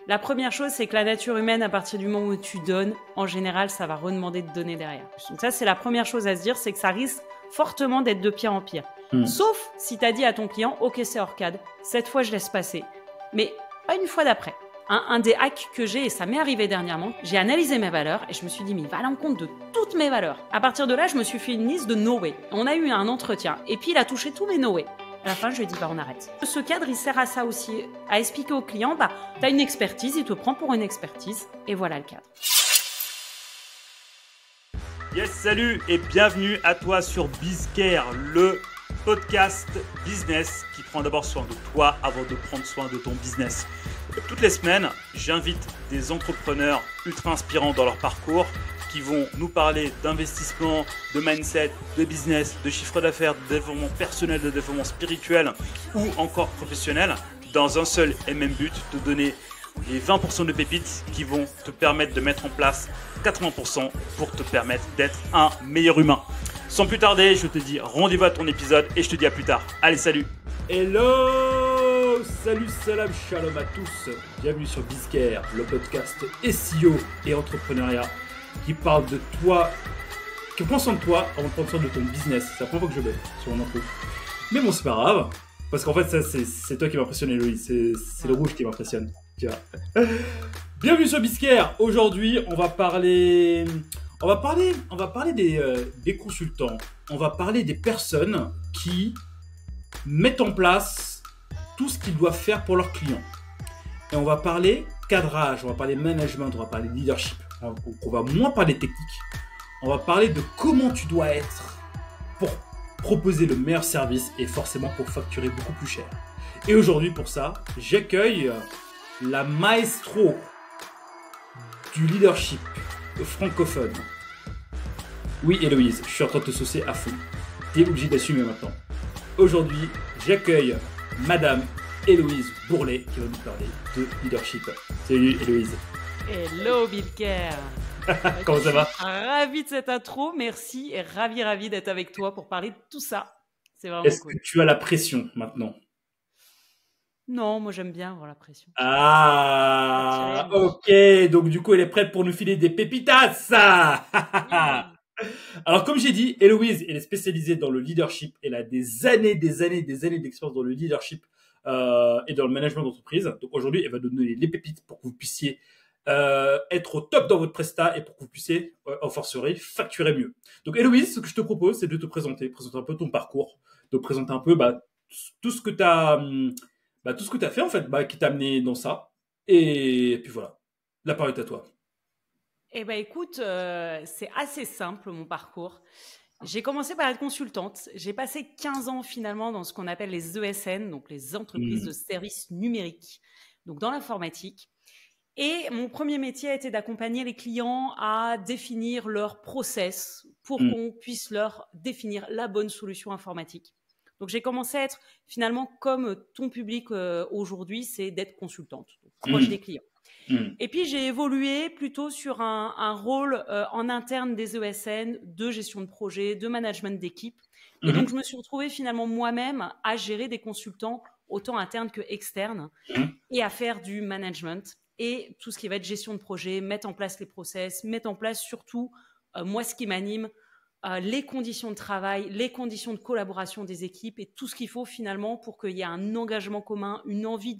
La première chose, c'est que la nature humaine, à partir du moment où tu donnes, en général, ça va redemander de donner derrière. Donc ça, c'est la première chose à se dire, c'est que ça risque fortement d'être de pire en pire. Sauf si tu as dit à ton client, ok, c'est hors cadre, cette fois, je laisse passer. Mais pas une fois d'après. Un des hacks que j'ai, et ça m'est arrivé dernièrement, j'ai analysé mes valeurs et je me suis dit, mais il va à l'encontre de toutes mes valeurs. À partir de là, je me suis fait une liste de no way. On a eu un entretien et puis il a touché tous mes no way. À la fin, je lui ai dit, on arrête. Ce cadre, il sert à ça aussi, à expliquer au client, t'as une expertise, il te prend pour une expertise, et voilà le cadre. Yes, salut et bienvenue à toi sur BizCare, le podcast business qui prend d'abord soin de toi avant de prendre soin de ton business. Toutes les semaines, j'invite des entrepreneurs ultra inspirants dans leur parcours qui vont nous parler d'investissement, de mindset, de business, de chiffre d'affaires, de développement personnel, de développement spirituel ou encore professionnel dans un seul et même but, te donner les 20% de pépites qui vont te permettre de mettre en place 80% pour te permettre d'être un meilleur humain. Sans plus tarder, je te dis rendez-vous à ton épisode et je te dis à plus tard. Allez, salut! Hello! Salut, salam, shalom à tous. Bienvenue sur BizCare, le podcast SEO et entrepreneuriat qui parle de toi, qui prend soin de toi avant de prendre soin de ton business. C'est la première fois que je bug sur mon intro. Mais bon, c'est pas grave, parce qu'en fait, ça, c'est toi qui m'impressionne, Héloïse. C'est le rouge qui m'impressionne. Tu vois. Bienvenue sur BizCare. Aujourd'hui, on va parler des consultants. On va parler des personnes qui mettent en place tout ce qu'ils doivent faire pour leurs clients. Et on va parler cadrage, on va parler management, on va parler leadership. On va moins parler technique. On va parler de comment tu dois être pour proposer le meilleur service et forcément pour facturer beaucoup plus cher. Et aujourd'hui, pour ça, j'accueille la maestro du leadership francophone. Oui, Héloïse, je suis en train de te saucer à fond. T'es obligé d'assumer maintenant. Aujourd'hui, j'accueille Madame Héloïse Bourlet qui va nous parler de leadership. Salut Héloïse. Hello BizCare. Comment ça va? Ravi de cette intro, merci et ravi d'être avec toi pour parler de tout ça. C'est vraiment Est-ce cool. que tu as la pression maintenant? Non, moi j'aime bien avoir la pression. Ah, ok. Donc du coup, elle est prête pour nous filer des pépitas. Alors, comme j'ai dit, Héloïse, elle est spécialisée dans le leadership. Elle a des années d'expérience dans le leadership et dans le management d'entreprise. Donc aujourd'hui, elle va nous donner les pépites pour que vous puissiez être au top dans votre presta et pour que vous puissiez, en forcerie, facturer mieux. Donc Héloïse, ce que je te propose, c'est de te présenter un peu ton parcours, de présenter un peu tout ce que tu as fait en fait, qui t'a amené dans ça. Et puis voilà, la parole est à toi. Eh ben écoute, c'est assez simple mon parcours. J'ai commencé par être consultante. J'ai passé 15 ans finalement dans ce qu'on appelle les ESN, donc les entreprises de services numériques, donc dans l'informatique. Et mon premier métier a été d'accompagner les clients à définir leur process pour qu'on puisse leur définir la bonne solution informatique. Donc j'ai commencé à être finalement comme ton public aujourd'hui, c'est d'être consultante, donc proche des clients. Et puis, j'ai évolué plutôt sur un rôle en interne des ESN, de gestion de projet, de management d'équipe. Et donc, je me suis retrouvée finalement moi-même à gérer des consultants autant internes que externes et à faire du management et tout ce qui va être gestion de projet, mettre en place les process, mettre en place surtout, moi, ce qui m'anime, les conditions de travail, les conditions de collaboration des équipes et tout ce qu'il faut finalement pour qu'il y ait un engagement commun, une envie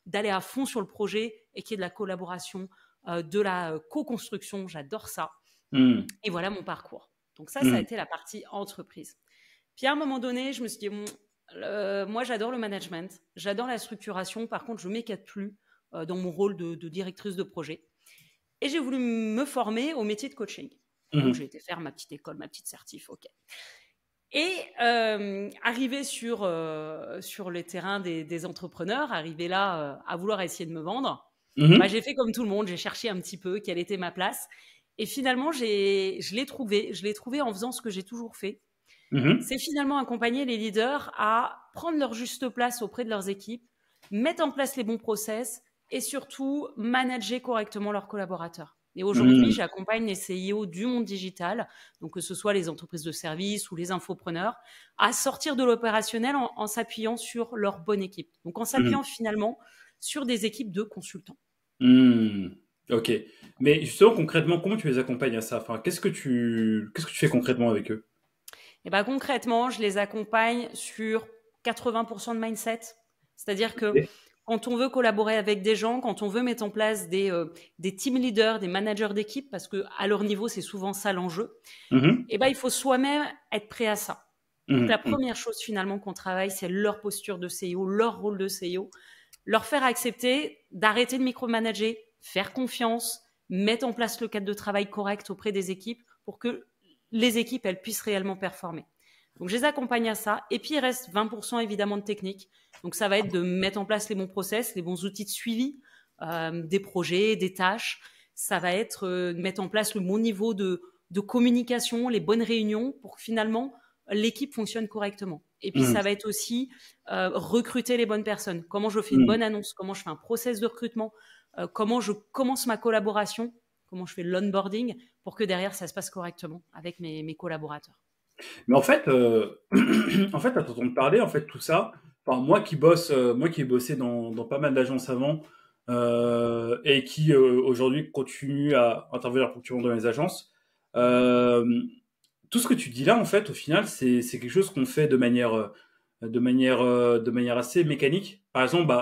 d'aller à fond sur le projet et qu'il y ait de la collaboration, de la co-construction. J'adore ça. Et voilà mon parcours. Donc ça a été la partie entreprise. Puis à un moment donné, je me suis dit, moi j'adore le management, j'adore la structuration. Par contre, je ne m'éclate plus dans mon rôle de directrice de projet. Et j'ai voulu me former au métier de coaching. Donc j'ai été faire ma petite école, ma petite certif, ok. Et arrivé sur le terrain des entrepreneurs, arrivé là à vouloir essayer de me vendre, j'ai fait comme tout le monde, j'ai cherché un petit peu quelle était ma place. Et finalement, je l'ai trouvé en faisant ce que j'ai toujours fait. C'est finalement accompagner les leaders à prendre leur juste place auprès de leurs équipes, mettre en place les bons process et surtout manager correctement leurs collaborateurs. Et aujourd'hui, j'accompagne les CIO du monde digital, donc que ce soit les entreprises de services ou les infopreneurs, à sortir de l'opérationnel en s'appuyant sur leur bonne équipe. Donc en s'appuyant finalement sur des équipes de consultants. Hmm, ok. Mais justement, concrètement, comment tu les accompagnes à ça? Enfin, qu'est-ce que tu fais concrètement avec eux? Et ben concrètement, je les accompagne sur 80% de mindset. C'est-à-dire que Ok. quand on veut collaborer avec des gens, quand on veut mettre en place des team leaders, des managers d'équipe, parce que à leur niveau, c'est souvent ça l'enjeu, Mhm, et ben il faut soi-même être prêt à ça. Donc la mhm, mhm, première chose finalement qu'on travaille, c'est leur posture de CEO, leur rôle de CEO, leur faire accepter d'arrêter de micromanager, faire confiance, mettre en place le cadre de travail correct auprès des équipes pour que les équipes elles puissent réellement performer. Donc je les accompagne à ça. Et puis il reste 20% évidemment de technique. Donc ça va être de mettre en place les bons process, les bons outils de suivi, des projets, des tâches. Ça va être de mettre en place le bon niveau de communication, les bonnes réunions pour que finalement l'équipe fonctionne correctement. Et puis ça mhm. va être aussi recruter les bonnes personnes. Comment je fais une Mhm. bonne annonce, comment je fais un process de recrutement, comment je commence ma collaboration, comment je fais l'onboarding pour que derrière ça se passe correctement avec mes collaborateurs. Mais en fait, en fait, à t'entendre parler, en fait, tout ça, enfin, moi qui ai bossé dans pas mal d'agences avant, et qui aujourd'hui continue à intervenir ponctuellement dans les agences, euh, tout ce que tu dis là, en fait, au final, c'est quelque chose qu'on fait de manière assez mécanique. Par exemple,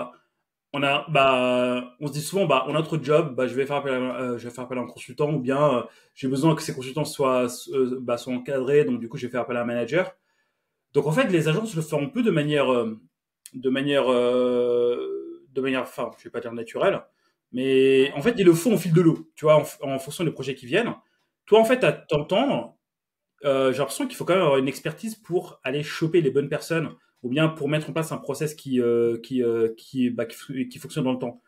on se dit souvent, on a notre job, je vais faire appel à un consultant, ou bien j'ai besoin que ces consultants soient encadrés, donc du coup, je vais faire appel à un manager. Donc en fait, les agences le font un peu de manière, enfin, je vais pas dire naturelle, mais Ouais. en fait, ils le font au fil de l'eau, tu vois, en fonction des projets qui viennent. Toi, en fait, à t'entendre, j'ai l'impression qu'il faut quand même avoir une expertise pour aller choper les bonnes personnes, ou bien pour mettre en place un process qui fonctionne dans le temps.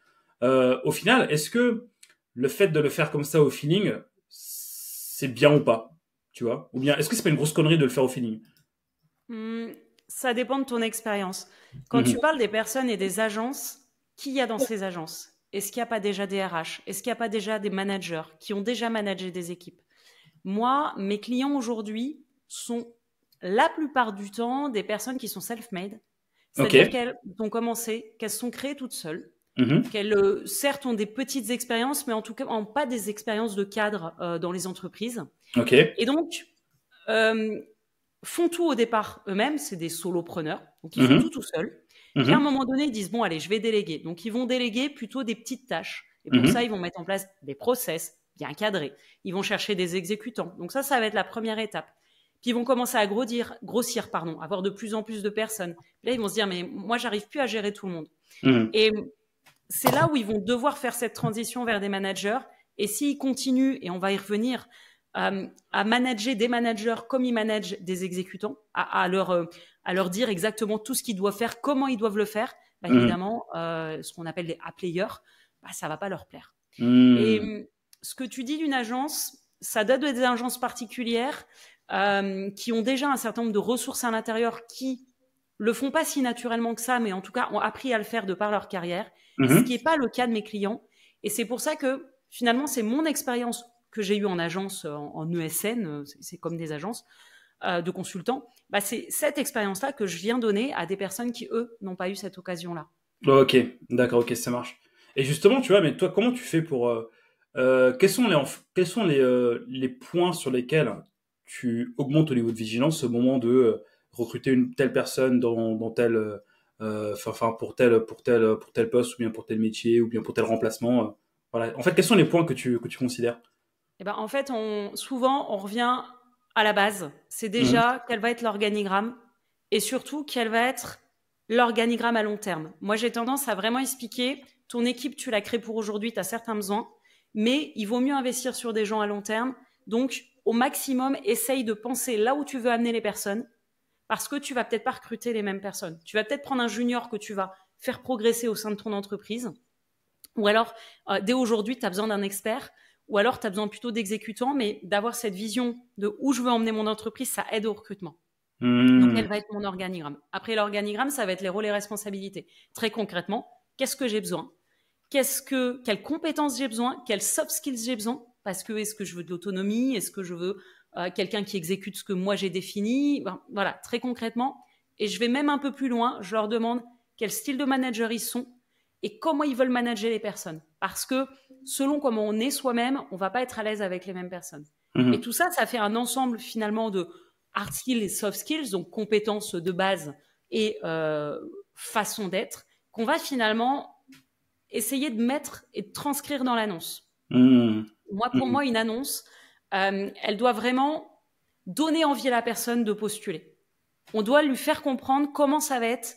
Au final, est-ce que le fait de le faire comme ça au feeling, c'est bien ou pas, tu vois? Ou bien est-ce que c'est pas une grosse connerie de le faire au feeling? Hmm, ça dépend de ton expérience. Quand tu Mhm. parles des personnes et des agences, qui y a dans ces agences? Est-ce qu'il n'y a pas déjà des RH? Est-ce qu'il n'y a pas déjà des managers qui ont déjà managé des équipes? Moi, mes clients aujourd'hui sont la plupart du temps des personnes qui sont self-made, Ok. c'est-à-dire qu'elles ont commencé, qu'elles sont créées toutes seules, Mhm. qu'elles certes ont des petites expériences, mais en tout cas ont pas des expériences de cadre dans les entreprises. Ok. Et donc, euh, font tout au départ eux-mêmes, c'est des solopreneurs, donc ils font Mhm. tout seuls. Puis à un Mhm. moment donné, ils disent, bon, allez, je vais déléguer. Donc ils vont déléguer plutôt des petites tâches. Et pour ça, Mhm. ils vont mettre en place des process bien cadrés. Ils vont chercher des exécutants. Donc ça va être la première étape. Puis ils vont commencer à grossir, pardon, avoir de plus en plus de personnes. Puis là, ils vont se dire, mais moi, j'arrive plus à gérer tout le monde. Mhm. Et c'est là où ils vont devoir faire cette transition vers des managers. Et s'ils continuent, et on va y revenir, à manager des managers comme ils managent des exécutants, à leur dire exactement tout ce qu'ils doivent faire, comment ils doivent le faire, Mhm. évidemment, ce qu'on appelle les A-players, ça va pas leur plaire. Et Mhm. ce que tu dis d'une agence, ça date des agences particulières qui ont déjà un certain nombre de ressources à l'intérieur qui le font pas si naturellement que ça, mais en tout cas ont appris à le faire de par leur carrière, ce qui Mhm. n'est pas le cas de mes clients. Et c'est pour ça que finalement, c'est mon expérience que j'ai eue en agence, en ESN, c'est comme des agences de consultants. C'est cette expérience-là que je viens donner à des personnes qui, eux, n'ont pas eu cette occasion-là. Ok, d'accord, ok, ça marche. Et justement, tu vois, mais toi, comment tu fais pour quels sont les points sur lesquels tu augmentes au niveau de vigilance au moment de recruter une telle personne dans tel, enfin, pour tel poste, ou bien pour tel métier, ou bien pour tel remplacement, voilà. En fait, quels sont les points que tu considères? En fait, souvent, on revient à la base. C'est Mhm. déjà quel va être l'organigramme et surtout quel va être l'organigramme à long terme. Moi, j'ai tendance à vraiment expliquer, ton équipe, tu la crées pour aujourd'hui, tu as certains besoins, mais il vaut mieux investir sur des gens à long terme. Donc, au maximum, essaye de penser là où tu veux amener les personnes parce que tu vas peut-être pas recruter les mêmes personnes. Tu vas peut-être prendre un junior que tu vas faire progresser au sein de ton entreprise ou alors, dès aujourd'hui, tu as besoin d'un expert, ou alors tu as besoin plutôt d'exécutants, mais d'avoir cette vision de où je veux emmener mon entreprise, ça aide au recrutement. Donc, quel Mhm. va être mon organigramme? Après l'organigramme, ça va être les rôles et responsabilités. Très concrètement, qu'est-ce que j'ai besoin? Quelles compétences j'ai besoin? Quelles soft skills j'ai besoin? Parce que est-ce que je veux de l'autonomie? Est-ce que je veux quelqu'un qui exécute ce que moi j'ai défini? Voilà, très concrètement. Et je vais même un peu plus loin. Je leur demande quel style de manager ils sont et comment ils veulent manager les personnes. Parce que selon comment on est soi-même, on va pas être à l'aise avec les mêmes personnes. Et tout ça, ça fait un ensemble finalement de hard skills et soft skills, donc compétences de base et façon d'être, qu'on va finalement essayer de mettre et de transcrire dans l'annonce. Pour moi, une annonce, elle doit vraiment donner envie à la personne de postuler. On doit lui faire comprendre comment ça va être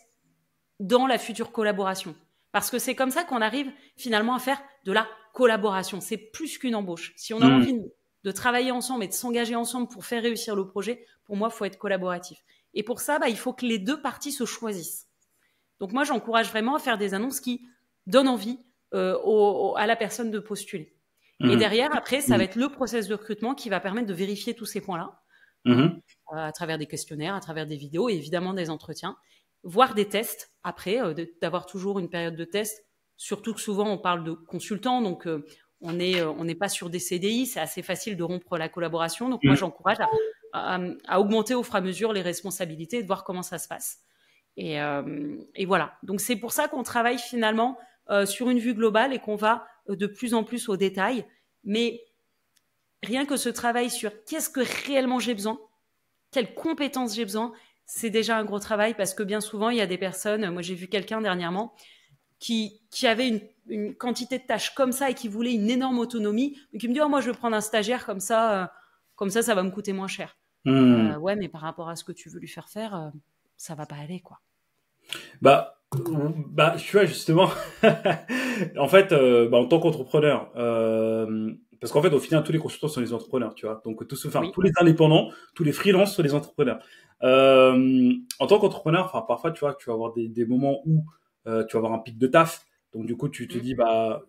dans la future collaboration. Parce que c'est comme ça qu'on arrive finalement à faire de la collaboration. C'est plus qu'une embauche. Si on a envie de travailler ensemble et de s'engager ensemble pour faire réussir le projet, pour moi, il faut être collaboratif. Et pour ça, il faut que les deux parties se choisissent. Donc moi, j'encourage vraiment à faire des annonces qui donnent envie à la personne de postuler. Et derrière, après, ça va être le process de recrutement qui va permettre de vérifier tous ces points-là à travers des questionnaires, à travers des vidéos et évidemment des entretiens, voire des tests après, d'avoir toujours une période de test, surtout que souvent on parle de consultants, donc on n'est pas sur des CDI, c'est assez facile de rompre la collaboration. Donc moi, j'encourage à augmenter au fur et à mesure les responsabilités et de voir comment ça se passe. Et voilà. Donc c'est pour ça qu'on travaille finalement sur une vue globale et qu'on va de plus en plus au détail. Mais rien que ce travail sur qu'est-ce que réellement j'ai besoin, quelles compétences j'ai besoin, c'est déjà un gros travail parce que bien souvent, il y a des personnes, moi j'ai vu quelqu'un dernièrement qui avait une quantité de tâches comme ça et qui voulait une énorme autonomie, mais qui me dit « moi je veux prendre un stagiaire comme ça va me coûter moins cher ». Ouais, mais par rapport à ce que tu veux lui faire faire, ça va pas aller, quoi. Tu vois, justement, en fait, en tant qu'entrepreneur, parce qu'en fait, au final, tous les consultants sont des entrepreneurs, tu vois. Donc, tous les indépendants, tous les freelances sont des entrepreneurs. En tant qu'entrepreneur, parfois, tu vois, tu vas avoir des moments où tu vas avoir un pic de taf. Donc, du coup, tu te dis,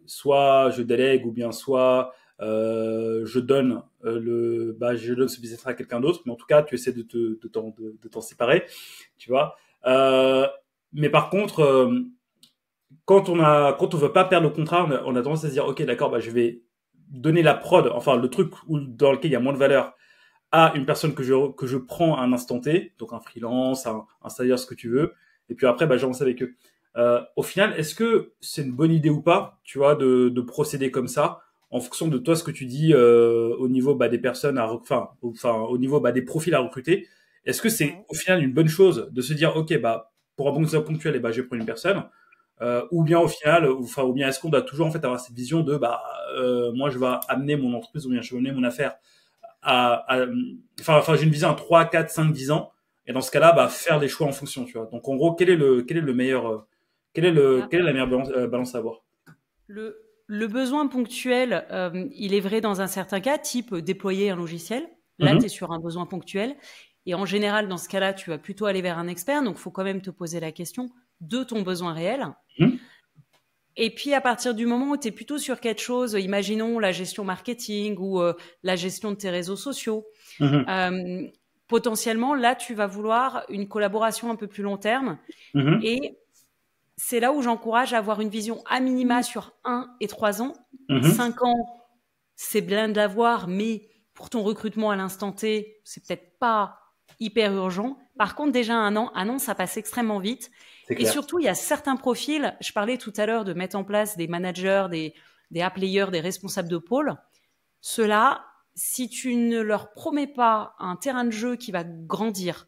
soit je délègue ou bien soit je donne ce business à quelqu'un d'autre. Mais en tout cas, tu essaies de t'en séparer, tu vois. Mais par contre, quand on veut pas perdre le contrat, on a tendance à se dire, ok, d'accord, je vais donner la prod, enfin le truc dans lequel il y a moins de valeur, à une personne que je prends à un instant T, donc un freelance, un stagiaire, ce que tu veux, et puis après, j'avance avec eux. Au final, est-ce que c'est une bonne idée ou pas, tu vois, de procéder comme ça, en fonction de toi, ce que tu dis au niveau des personnes au niveau des profils à recruter? Est-ce que c'est au final une bonne chose de se dire, ok, pour un bon job ponctuel, je vais prendre une personne, ou bien au final, ou bien est-ce qu'on doit toujours en fait avoir cette vision de moi je vais amener mon entreprise ou bien je vais amener mon affaire j'ai une vision à 3, 4, 5, 10 ans, et dans ce cas-là, faire les choix en fonction, tu vois. Donc en gros, quel est le meilleur, quelle est la meilleure balance à avoir? Le besoin ponctuel, il est vrai dans un certain cas, type déployer un logiciel. Là, tu es sur un besoin ponctuel. Et en général, dans ce cas-là, tu vas plutôt aller vers un expert. Donc, il faut quand même te poser la question de ton besoin réel. Et puis, à partir du moment où tu es plutôt sur quelque chose, imaginons la gestion marketing ou la gestion de tes réseaux sociaux, potentiellement, là, tu vas vouloir une collaboration un peu plus long terme. Et c'est là où j'encourage à avoir une vision à minima sur 1 et 3 ans. 5 ans, c'est bien de l'avoir, mais pour ton recrutement à l'instant T, c'est peut-être pas hyper urgent. Par contre, déjà un an, ça passe extrêmement vite. Et surtout, il y a certains profils, je parlais tout à l'heure de mettre en place des managers, des A-players, des responsables de pôle. Ceux-là, si tu ne leur promets pas un terrain de jeu qui va grandir,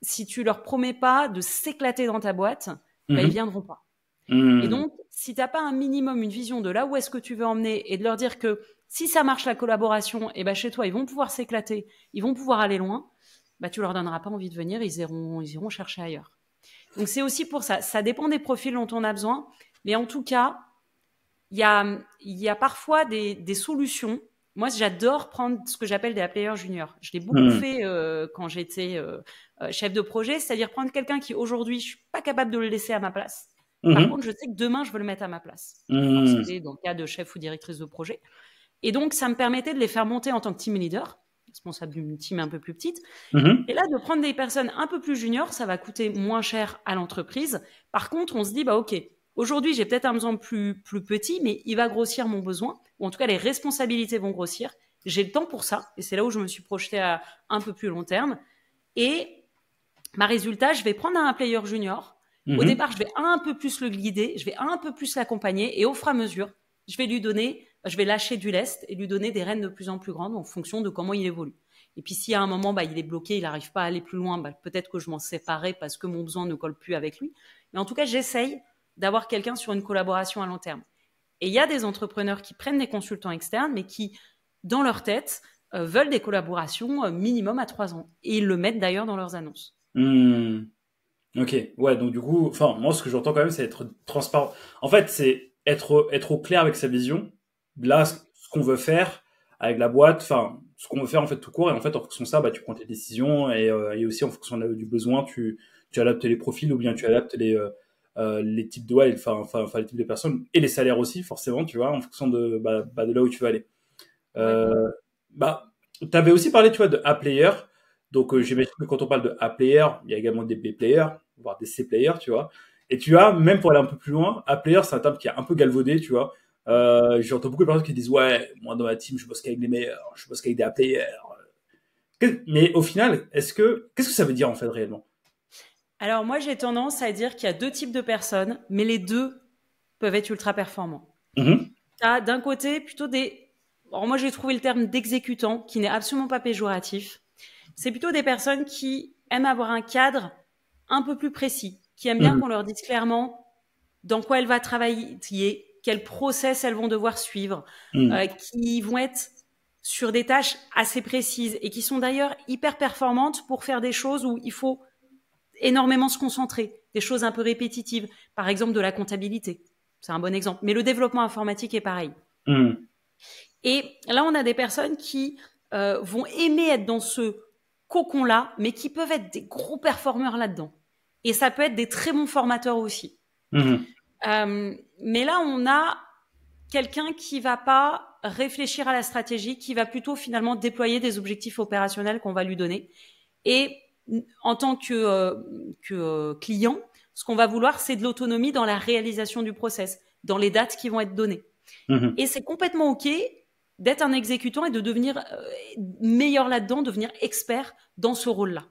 si tu leur promets pas de s'éclater dans ta boîte, ils viendront pas. Et donc, si tu n'as pas un minimum, une vision de là où est-ce que tu veux emmener et de leur dire que si ça marche la collaboration, chez toi, ils vont pouvoir s'éclater, ils vont pouvoir aller loin, tu leur donneras pas envie de venir, ils iront chercher ailleurs. Donc, c'est aussi pour ça. Ça dépend des profils dont on a besoin. Mais en tout cas, il y a parfois des solutions. Moi, j'adore prendre ce que j'appelle des A-players juniors. Je l'ai beaucoup fait quand j'étais chef de projet, c'est-à-dire prendre quelqu'un qui, aujourd'hui, je suis pas capable de le laisser à ma place. Par contre, je sais que demain, je veux le mettre à ma place. C'était dans le cas de chef ou directrice de projet. Et donc, ça me permettait de les faire monter en tant que team leader, responsable d'une team un peu plus petite. Et là, de prendre des personnes un peu plus juniors, ça va coûter moins cher à l'entreprise. Par contre, on se dit, ok, aujourd'hui, j'ai peut-être un besoin plus petit, mais il va grossir mon besoin, ou en tout cas, les responsabilités vont grossir. J'ai le temps pour ça, et c'est là où je me suis projetée à un peu plus long terme. Et résultat, je vais prendre un player junior Au départ, je vais un peu plus le guider, je vais un peu plus l'accompagner et au fur et à mesure, je vais lâcher du lest et lui donner des rênes de plus en plus grandes en fonction de comment il évolue. Et puis, si à un moment, il est bloqué, il n'arrive pas à aller plus loin, peut-être que je m'en séparerai parce que mon besoin ne colle plus avec lui. Mais en tout cas, j'essaye d'avoir quelqu'un sur une collaboration à long terme. Et il y a des entrepreneurs qui prennent des consultants externes, mais qui, dans leur tête, veulent des collaborations minimum à 3 ans. Et ils le mettent d'ailleurs dans leurs annonces. Ok, ouais, donc du coup, enfin, moi, ce que j'entends quand même, c'est être transparent. En fait, c'est être au clair avec sa vision. Là, ce qu'on veut faire avec la boîte, enfin, ce qu'on veut faire en fait tout court, et en fait, en fonction de ça, tu prends tes décisions, et aussi en fonction du besoin, tu adaptes les profils, ou bien tu adaptes les types de, ouais, enfin, les types de personnes, et les salaires aussi, forcément, tu vois, en fonction de là où tu veux aller. T'avais aussi parlé, tu vois, de A-player. Donc, j'imagine que quand on parle de A-player, il y a également des B-players, voire des C-players, tu vois. Et tu vois, même pour aller un peu plus loin, A-player, c'est un terme qui est un peu galvaudé, tu vois. J'entends beaucoup de personnes qui disent, ouais, moi, dans ma team, je bosse qu'avec les meilleurs, je bosse qu'avec des A-players. Mais au final, qu'est-ce que ça veut dire, en fait, réellement? Alors, moi, j'ai tendance à dire qu'il y a 2 types de personnes, mais les 2 peuvent être ultra performants. T'as d'un côté plutôt alors moi, j'ai trouvé le terme d'exécutant, qui n'est absolument pas péjoratif. C'est plutôt des personnes qui aiment avoir un cadre un peu plus précis, qui aiment bien qu'on leur dise clairement dans quoi elles vont travailler, quel process elles vont devoir suivre, qui vont être sur des tâches assez précises et qui sont d'ailleurs hyper performantes pour faire des choses où il faut énormément se concentrer, des choses un peu répétitives, par exemple de la comptabilité. C'est un bon exemple. Mais le développement informatique est pareil. Et là, on a des personnes qui vont aimer être dans ce cocon-là, mais qui peuvent être des gros performeurs là-dedans. Et ça peut être des très bons formateurs aussi. Mais là, on a quelqu'un qui va pas réfléchir à la stratégie, qui va plutôt finalement déployer des objectifs opérationnels qu'on va lui donner. Et en tant que client, ce qu'on va vouloir, c'est de l'autonomie dans la réalisation du process, dans les dates qui vont être données. Et c'est complètement OK d'être un exécutant et de devenir meilleur là-dedans, devenir expert dans ce rôle-là.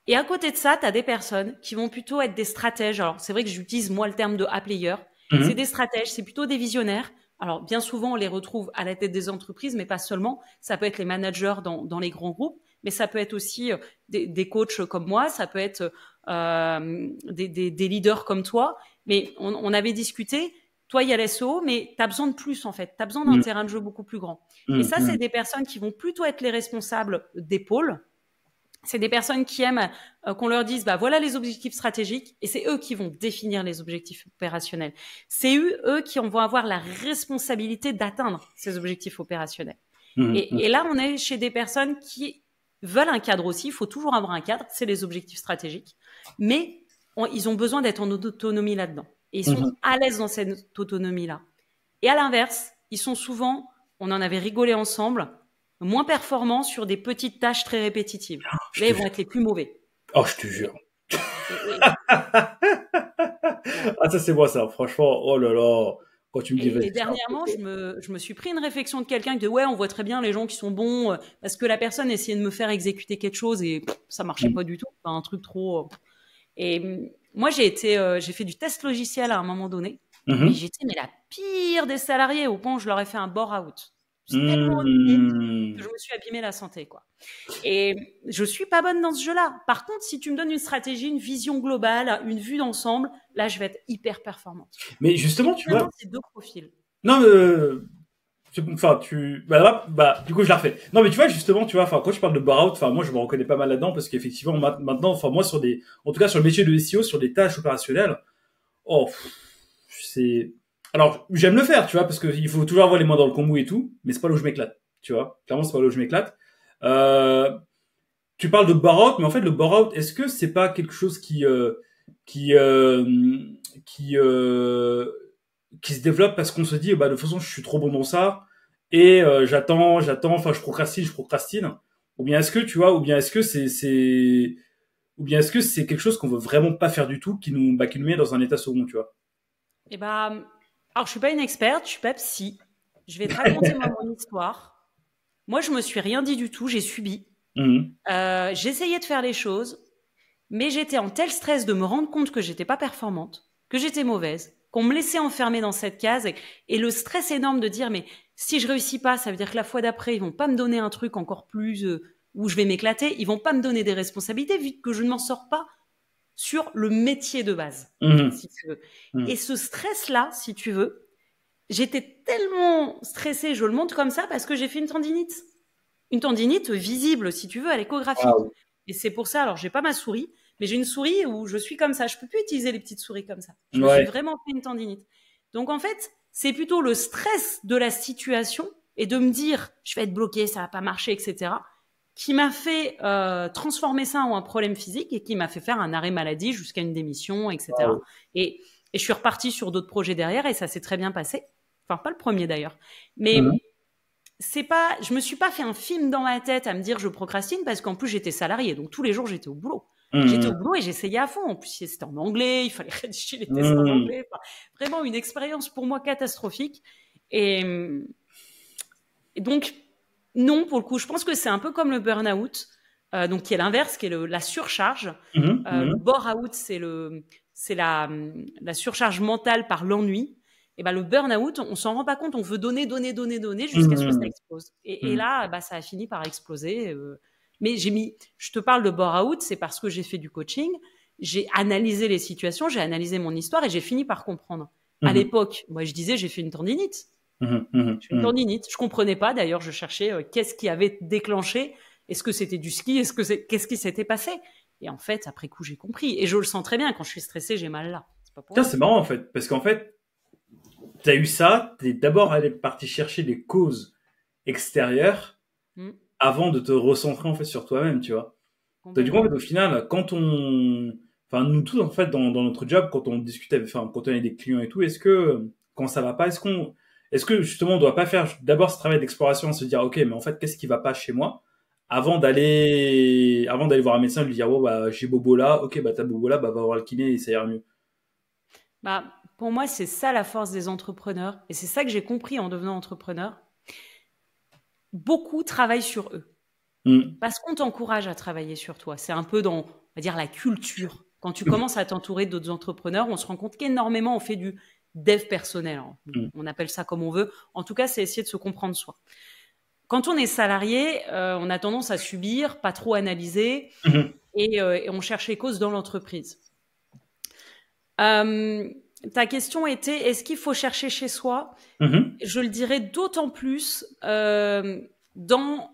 Et à côté de ça, tu as des personnes qui vont plutôt être des stratèges. Alors, c'est vrai que j'utilise moi le terme de A-player. C'est des stratèges, c'est plutôt des visionnaires. Alors, bien souvent, on les retrouve à la tête des entreprises, mais pas seulement. Ça peut être les managers dans les grands groupes, mais ça peut être aussi des coachs comme moi, ça peut être des leaders comme toi. Mais on avait discuté, toi, il y a l'SEO, mais tu as besoin de plus, en fait. Tu as besoin d'un terrain de jeu beaucoup plus grand. Et ça, c'est des personnes qui vont plutôt être les responsables des pôles. C'est des personnes qui aiment qu'on leur dise, voilà les objectifs stratégiques, et c'est eux qui vont définir les objectifs opérationnels. C'est eux qui vont avoir la responsabilité d'atteindre ces objectifs opérationnels. Et là, on est chez des personnes qui veulent un cadre aussi. Il faut toujours avoir un cadre, c'est les objectifs stratégiques. Mais ils ont besoin d'être en autonomie là-dedans. Et ils sont à l'aise dans cette autonomie-là. Et à l'inverse, ils sont souvent, on en avait rigolé ensemble, moins performants sur des petites tâches très répétitives. Là, ils vont être les plus mauvais. Oh, je te jure. Ah, ça, c'est moi, ça. Franchement, oh là là. Quand tu me dis... Et dernièrement, je me suis pris une réflexion de quelqu'un qui dit « Ouais, on voit très bien les gens qui sont bons, parce que la personne essayait de me faire exécuter quelque chose et ça marchait pas du tout. Un truc trop... Et moi, j'ai fait du test logiciel à un moment donné. Et j'étais la pire des salariés, au point où je leur ai fait un bore-out. C'est tellement ennuyé que je me suis abîmé la santé, quoi. Et je suis pas bonne dans ce jeu-là. Par contre, si tu me donnes une stratégie, une vision globale, une vue d'ensemble, là, je vais être hyper performante. Mais justement, tu vois... C'est 2 profils. Non, enfin, du coup, je la refais. Non, mais tu vois, justement, tu vois, enfin, quand je parle de bore-out, enfin, moi, je me reconnais pas mal là-dedans parce qu'effectivement, maintenant, enfin, moi, en tout cas, sur le métier de SEO, sur des tâches opérationnelles, alors, j'aime le faire, tu vois, parce qu'il faut toujours avoir les mains dans le cambouis et tout, mais c'est pas là où je m'éclate, tu vois. Clairement, c'est pas là où je m'éclate. Tu parles de bore-out, mais en fait, le bore-out, est-ce que c'est pas quelque chose qui se développe parce qu'on se dit, de toute façon, je suis trop bon dans ça, et j'attends, enfin, je procrastine, ou bien est-ce que, tu vois, ou bien est-ce que c'est quelque chose qu'on veut vraiment pas faire du tout, qui nous met dans un état second, tu vois. Alors, je suis pas une experte, je suis pas psy. Je vais te raconter mon histoire. Moi, je me suis rien dit du tout, j'ai subi. J'essayais de faire les choses. Mais j'étais en tel stress de me rendre compte que j'étais pas performante, que j'étais mauvaise, qu'on me laissait enfermer dans cette case et le stress énorme de dire mais si je réussis pas, ça veut dire que la fois d'après ils vont pas me donner un truc encore plus où je vais m'éclater, ils vont pas me donner des responsabilités vu que je ne m'en sors pas sur le métier de base, si tu veux. Et ce stress-là, si tu veux, j'étais tellement stressée, je le montre comme ça parce que j'ai fait une tendinite. Une tendinite visible, si tu veux, à l'échographie. Wow. Et c'est pour ça, alors j'ai pas ma souris, mais j'ai une souris où je suis comme ça. Je peux plus utiliser les petites souris comme ça. Je me suis vraiment fait une tendinite. Donc en fait, c'est plutôt le stress de la situation et de me dire je vais être bloquée, ça va pas marcher, etc. qui m'a fait transformer ça en un problème physique et qui m'a fait faire un arrêt maladie jusqu'à une démission, etc. Wow. Et je suis repartie sur d'autres projets derrière et ça s'est très bien passé. Enfin, pas le premier d'ailleurs. Mais c'est pas, je me suis pas fait un film dans ma tête à me dire je procrastine parce qu'en plus j'étais salariée. Donc tous les jours j'étais au boulot. J'étais au boulot et j'essayais à fond. En plus c'était en anglais, il fallait rédiger les tests en anglais. Enfin, vraiment une expérience pour moi catastrophique. Et donc non, pour le coup, je pense que c'est un peu comme le burn-out, donc qui est l'inverse, qui est la surcharge. Le bore-out, c'est la surcharge mentale par l'ennui. Et ben le burn-out, on s'en rend pas compte, on veut donner jusqu'à ce que ça explose. Et là, bah, ça a fini par exploser. Mais je te parle de bore-out, c'est parce que j'ai fait du coaching, j'ai analysé les situations, j'ai analysé mon histoire et j'ai fini par comprendre. À l'époque, moi, je disais, j'ai fait une tendinite. J'ai une tendinite. Je comprenais pas. D'ailleurs, je cherchais qu'est-ce qui avait déclenché. Est-ce que c'était du ski? Qu'est-ce qui s'était passé? Et en fait, après coup, j'ai compris. Et je le sens très bien. Quand je suis stressée, j'ai mal là. C'est pas pour ça. C'est marrant en fait, parce qu'en fait, t'as eu ça. T'es d'abord parti chercher des causes extérieures avant de te recentrer en fait sur toi-même, tu vois. Du coup, en fait, au final, nous tous en fait dans notre job, quand on discute quand on a des clients et tout, est-ce que quand ça va pas, est-ce que justement on doit pas faire d'abord ce travail d'exploration, se dire ok, mais en fait qu'est-ce qui va pas chez moi, avant d'aller voir un médecin et lui dire oh bah j'ai bobo là, ok bah t'as bobo là, bah va voir le kiné et ça ira mieux. Bah pour moi c'est ça la force des entrepreneurs et c'est ça que j'ai compris en devenant entrepreneur. Beaucoup travaillent sur eux parce qu'on t'encourage à travailler sur toi. C'est un peu dans on va dire la culture. Quand tu commences à t'entourer d'autres entrepreneurs, on se rend compte qu'énormément on fait du dev personnel, on appelle ça comme on veut. En tout cas, c'est essayer de se comprendre soi. Quand on est salarié, on a tendance à subir, pas trop analyser, et on cherche les causes dans l'entreprise. Ta question était, est-ce qu'il faut chercher chez soi? Je le dirais d'autant plus dans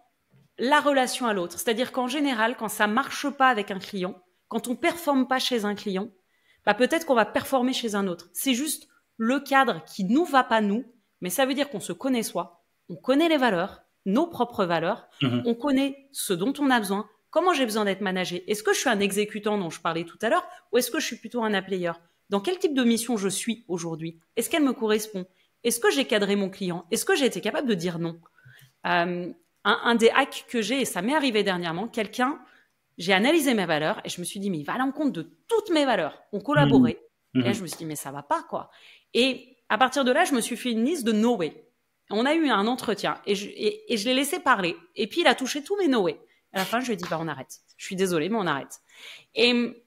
la relation à l'autre. C'est-à-dire qu'en général, quand ça marche pas avec un client, quand on performe pas chez un client, bah peut-être qu'on va performer chez un autre. C'est juste le cadre qui nous va pas nous, mais ça veut dire qu'on se connaît soi, on connaît les valeurs, nos propres valeurs, on connaît ce dont on a besoin, comment j'ai besoin d'être managé. Est-ce que je suis un exécutant dont je parlais tout à l'heure ou est-ce que je suis plutôt un player? Dans quel type de mission je suis aujourd'hui? Est-ce qu'elle me correspond? Est-ce que j'ai cadré mon client? Est-ce que j'ai été capable de dire non? Un des hacks que j'ai, et ça m'est arrivé dernièrement, j'ai analysé mes valeurs et je me suis dit mais il va à l'encontre de toutes mes valeurs. On collaborait. Et là, je me suis dit mais ça va pas quoi. Et à partir de là, je me suis fait une liste de no way. On a eu un entretien et je l'ai laissé parler. Et puis, il a touché tous mes no way. À la fin, je lui ai dit, bah, on arrête. Je suis désolée, mais on arrête. Et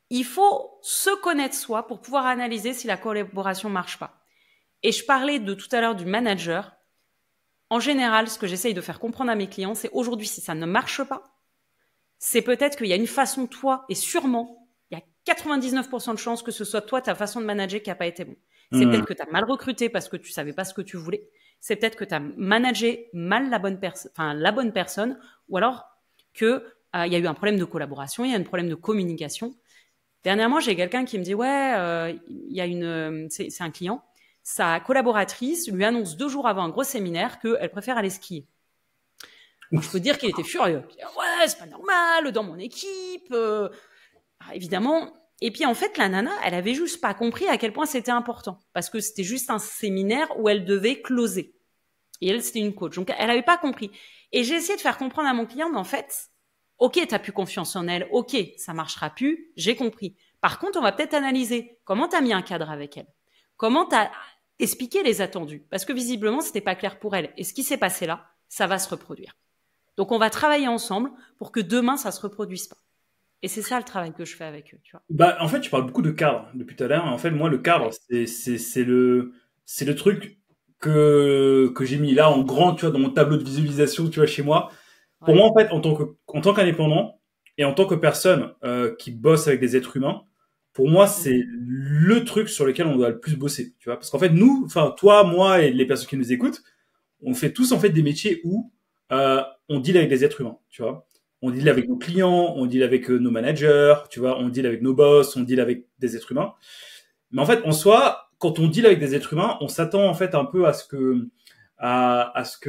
il faut se connaître soi pour pouvoir analyser si la collaboration marche pas. Et je parlais de tout à l'heure du manager. En général, ce que j'essaye de faire comprendre à mes clients, c'est aujourd'hui, si ça ne marche pas, c'est peut-être qu'il y a une façon, toi, et sûrement, il y a 99% de chances que ce soit toi, ta façon de manager qui n'a pas été bon. C'est peut-être que tu as mal recruté parce que tu savais pas ce que tu voulais. C'est peut-être que tu as managé mal la bonne personne, ou alors que il y a eu un problème de collaboration, il y a un problème de communication. Dernièrement, j'ai quelqu'un qui me dit ouais, il y a c'est un client, sa collaboratrice lui annonce 2 jours avant un gros séminaire qu'elle préfère aller skier. Je peux dire qu'il était furieux. Il dit, ouais, c'est pas normal dans mon équipe. Évidemment. Et puis en fait, la nana, elle avait juste pas compris à quel point c'était important, parce que c'était juste un séminaire où elle devait closer. Et elle, c'était une coach, donc elle avait pas compris. Et j'ai essayé de faire comprendre à mon client, mais en fait, ok, t'as plus confiance en elle, ok, ça marchera plus, j'ai compris. Par contre, on va peut-être analyser comment t'as mis un cadre avec elle, comment t'as expliqué les attendus, parce que visiblement, c'était pas clair pour elle. Et ce qui s'est passé là, ça va se reproduire. Donc on va travailler ensemble pour que demain, ça se reproduise pas. Et c'est ça le travail que je fais avec eux, tu vois. Bah, en fait, tu parles beaucoup de cadre depuis tout à l'heure. En fait, moi, le cadre, c'est le truc que j'ai mis là en grand, tu vois, dans mon tableau de visualisation, tu vois, chez moi. Pour Ouais. moi, en fait, en tant qu'indépendant et en tant que personne qui bosse avec des êtres humains, pour moi, c'est Mhm. le truc sur lequel on doit le plus bosser, tu vois. Parce qu'en fait, nous, enfin, toi, moi et les personnes qui nous écoutent, on fait tous en fait des métiers où on deal avec des êtres humains, tu vois. On deal Mhm. avec nos clients, on deal avec nos managers, tu vois, on deal avec nos boss, on deal avec des êtres humains. Mais en fait, en soi, quand on deal avec des êtres humains, on s'attend en fait un peu à ce que ce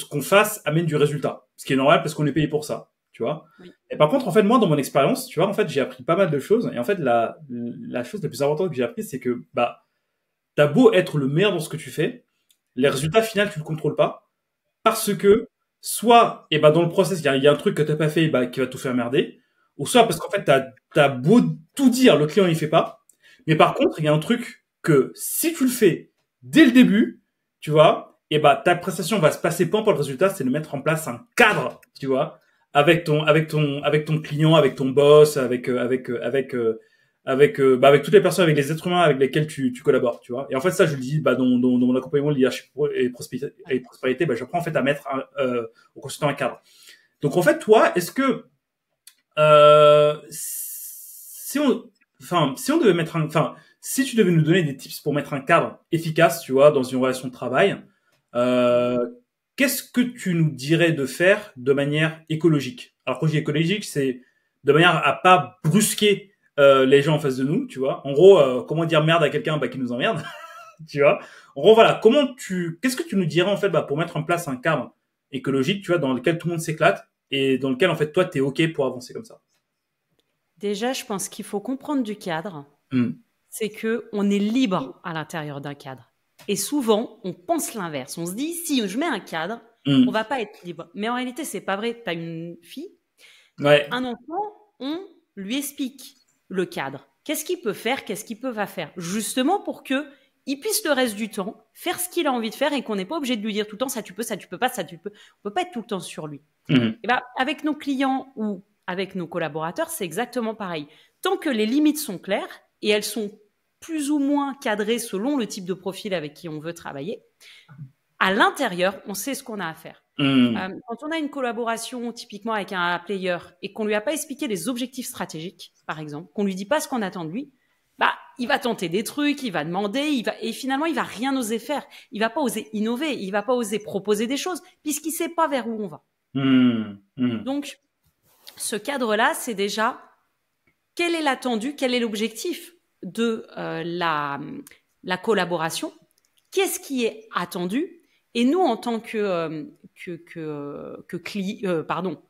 qu'on fasse amène du résultat. Ce qui est normal parce qu'on est payé pour ça, tu vois. Oui. Et par contre, en fait, moi, dans mon expérience, tu vois, en fait, j'ai appris pas mal de choses. Et en fait, la chose la plus importante que j'ai appris, c'est que, bah, t'as beau être le meilleur dans ce que tu fais, les Mhm. résultats finaux, tu le contrôles pas. Parce que, soit, et ben, dans le process, il y a un truc que t'as pas fait, bah, qui va tout faire merder. Ou soit parce Mhm. qu'en fait, t'as beau tout dire, le client, il fait pas. Mais par contre, il y a un truc que, si tu le fais dès le début, tu vois, et bah, ta prestation va se passer point pour le résultat, c'est de mettre en place un cadre, tu vois, avec ton client, avec ton boss, avec toutes les personnes, avec les êtres humains avec lesquels tu collabores, tu vois. Et en fait, ça, je le dis, bah, dans mon accompagnement de leadership et prospérité, bah, j'apprends en fait à mettre au consultant un cadre. Donc, en fait, toi, est-ce que, si on devait si tu devais nous donner des tips pour mettre un cadre efficace, tu vois, dans une relation de travail, Mhm. euh, qu'est-ce que tu nous dirais de faire de manière écologique? Alors, quand je dis écologique, c'est de manière à pas brusquer les gens en face de nous, tu vois. En gros, comment dire merde à quelqu'un qui nous emmerde, tu vois. En gros, voilà, qu'est-ce que tu nous dirais en fait pour mettre en place un cadre écologique, tu vois, dans lequel tout le monde s'éclate et dans lequel en fait toi t'es ok pour avancer comme ça. Déjà, je pense qu'il faut comprendre du cadre, Mm. c'est que on est libre à l'intérieur d'un cadre. Et souvent, on pense l'inverse. On se dit, si je mets un cadre, on Mm. va pas être libre. Mais en réalité, c'est pas vrai. Tu as une fille, Ouais. un enfant, on lui explique le cadre. Qu'est-ce qu'il peut faire, qu'est-ce qu'il peut pas faire, justement pour que il puisse le reste du temps faire ce qu'il a envie de faire et qu'on n'est pas obligé de lui dire tout le temps ça tu peux, ça tu peux pas, ça tu peux. On peut pas être tout le temps sur lui. Mm. Et ben, avec nos clients ou avec nos collaborateurs, c'est exactement pareil. Tant que les limites sont claires et elles sont plus ou moins cadrées selon le type de profil avec qui on veut travailler, à l'intérieur, on sait ce qu'on a à faire. Mm. Quand on a une collaboration typiquement avec un player et qu'on lui a pas expliqué les objectifs stratégiques, par exemple, qu'on lui dit pas ce qu'on attend de lui, bah, il va tenter des trucs, il va demander, et finalement, il va rien oser faire. Il va pas oser innover, il va pas oser proposer des choses, puisqu'il sait pas vers où on va. Mm. Mm. Donc, ce cadre-là, c'est déjà quel est l'attendu, quel est l'objectif de la collaboration, qu'est-ce qui est attendu, et nous, en tant pardon,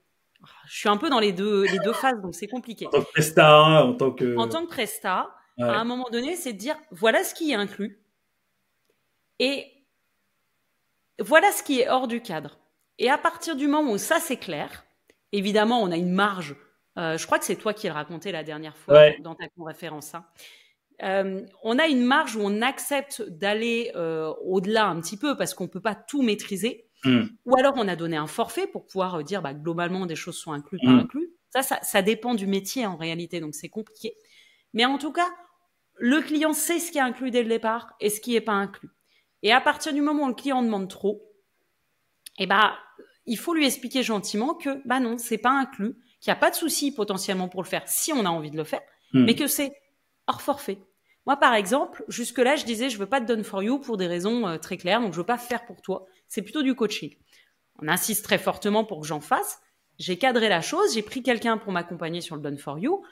je suis un peu dans les deux phases, donc c'est En compliqué. tant que presta, en tant En que... tant que presta, à un Ouais. moment donné, c'est de dire voilà ce qui est inclus et voilà ce qui est hors du cadre. Et à partir du moment où ça c'est clair, évidemment, on a une marge. Je crois que c'est toi qui le racontais la dernière fois Ouais. dans ta conférence. Hein. On a une marge où on accepte d'aller au-delà un petit peu parce qu'on ne peut pas tout maîtriser. Mm. Ou alors on a donné un forfait pour pouvoir dire bah, globalement des choses sont incluses, pas Mm. incluses. Ça dépend du métier en réalité, donc c'est compliqué. Mais en tout cas, le client sait ce qui est inclus dès le départ et ce qui n'est pas inclus. Et à partir du moment où le client demande trop, eh ben, il faut lui expliquer gentiment que bah non, c'est pas inclus, qu'il n'y a pas de souci potentiellement pour le faire si on a envie de le faire, mais Mm. que c'est hors forfait. Moi, par exemple, jusque-là, je disais, je veux pas de done for you pour des raisons très claires, donc je veux pas faire pour toi. C'est plutôt du coaching. On insiste très fortement pour que j'en fasse. J'ai cadré la chose, j'ai pris quelqu'un pour m'accompagner sur le done for you,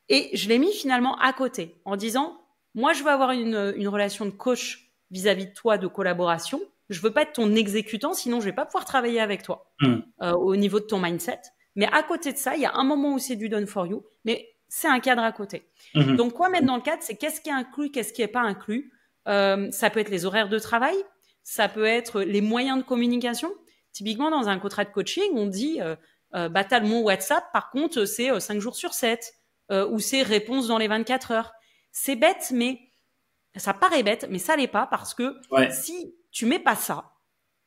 et je l'ai mis finalement à côté en disant, moi, je veux avoir une relation de coach vis-à-vis de toi, de collaboration. Je veux pas être ton exécutant, sinon je vais pas pouvoir travailler avec toi Mm. au niveau de ton mindset. Mais à côté de ça, il y a un moment où c'est du done for you, mais c'est un cadre à côté. Mm. Donc, quoi mettre dans le cadre, c'est qu'est-ce qui est inclus, qu'est-ce qui est pas inclus. Ça peut être les horaires de travail, ça peut être les moyens de communication. Typiquement, dans un contrat de coaching, on dit, bah, t'as le mot WhatsApp, par contre, c'est 5 jours sur 7, ou c'est réponse dans les 24 heures. C'est bête, mais ça paraît bête, mais ça l'est pas parce que Ouais. si tu mets pas ça,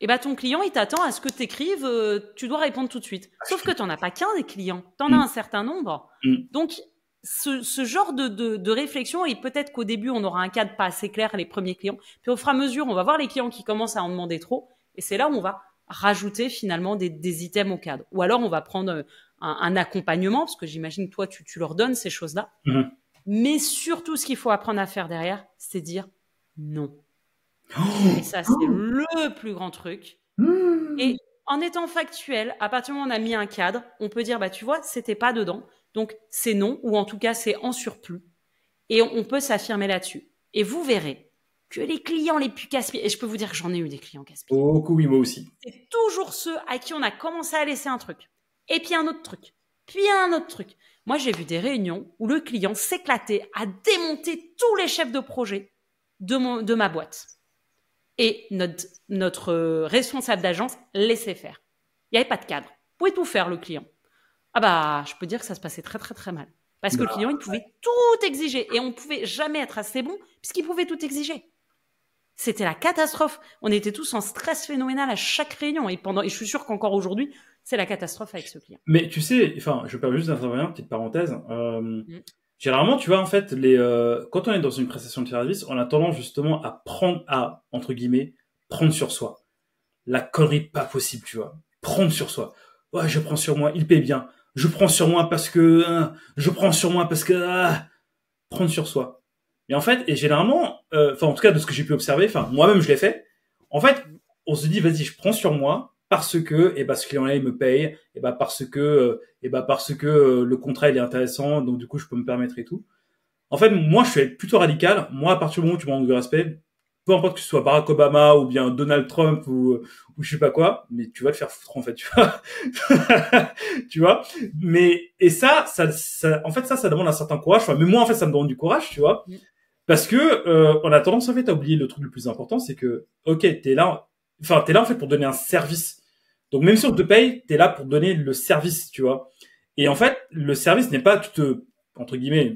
Et ben ton client, il t'attend à ce que tu écrives, tu dois répondre tout de suite. Sauf que tu n'en as pas qu'un des clients, tu en as un certain nombre. Donc, ce genre de réflexion, et peut-être qu'au début, on aura un cadre pas assez clair, les premiers clients. Puis au fur et à mesure, on va voir les clients qui commencent à en demander trop. Et c'est là où on va rajouter finalement des items au cadre. Ou alors, on va prendre un accompagnement, parce que j'imagine que toi, tu leur donnes ces choses-là. Mais surtout, ce qu'il faut apprendre à faire derrière, c'est dire non. Et ça, c'est le plus grand truc. Et en étant factuel, à partir du moment où on a mis un cadre, on peut dire, bah, tu vois, c'était pas dedans. Donc, c'est non, ou en tout cas, c'est en surplus. Et on peut s'affirmer là-dessus. Et vous verrez que les clients les plus casse-pieds, et je peux vous dire que j'en ai eu des clients casse-pieds. Oh, oui, moi aussi. C'est toujours ceux à qui on a commencé à laisser un truc. Et puis un autre truc. Puis un autre truc. Moi, j'ai vu des réunions où le client s'éclatait à démonter tous les chefs de projet de ma boîte. Et notre responsable d'agence laissait faire. Il n'y avait pas de cadre. Vous pouvez tout faire, le client. Ah bah, je peux dire que ça se passait très, très, très mal. Parce que le client, il pouvait tout exiger. Et on ne pouvait jamais être assez bon puisqu'il pouvait tout exiger. C'était la catastrophe. On était tous en stress phénoménal à chaque réunion. Et je suis sûr qu'encore aujourd'hui, c'est la catastrophe avec ce client. Mais tu sais, enfin, je peux juste intervenir, petite parenthèse. Généralement, tu vois, en fait, quand on est dans une prestation de service, on a tendance justement à, entre guillemets, prendre sur soi. La connerie pas possible, tu vois. Prendre sur soi. Ouais, je prends sur moi, il paye bien. Je prends sur moi parce que... prendre sur soi. Et en fait, et généralement, en tout cas, de ce que j'ai pu observer, moi-même, je l'ai fait. En fait, on se dit, vas-y, je prends sur moi parce que, ce client-là, il me paye, parce que le contrat, il est intéressant, donc du coup, je peux me permettre et tout. En fait, moi, je suis plutôt radical. Moi, à partir du moment où tu manques de respect, peu importe que ce soit Barack Obama ou bien Donald Trump ou je sais pas quoi, mais tu vas te faire foutre, en fait, tu vois. Tu vois. Mais, et ça, en fait, ça demande un certain courage. Enfin, mais moi, en fait, ça me demande du courage, tu vois. Parce que, on a tendance, en fait, à oublier le truc le plus important, c'est que, ok, t'es là, en fait, pour donner un service. Donc, même si on te paye, t'es là pour donner le service, tu vois. Et en fait, le service n'est pas, entre guillemets,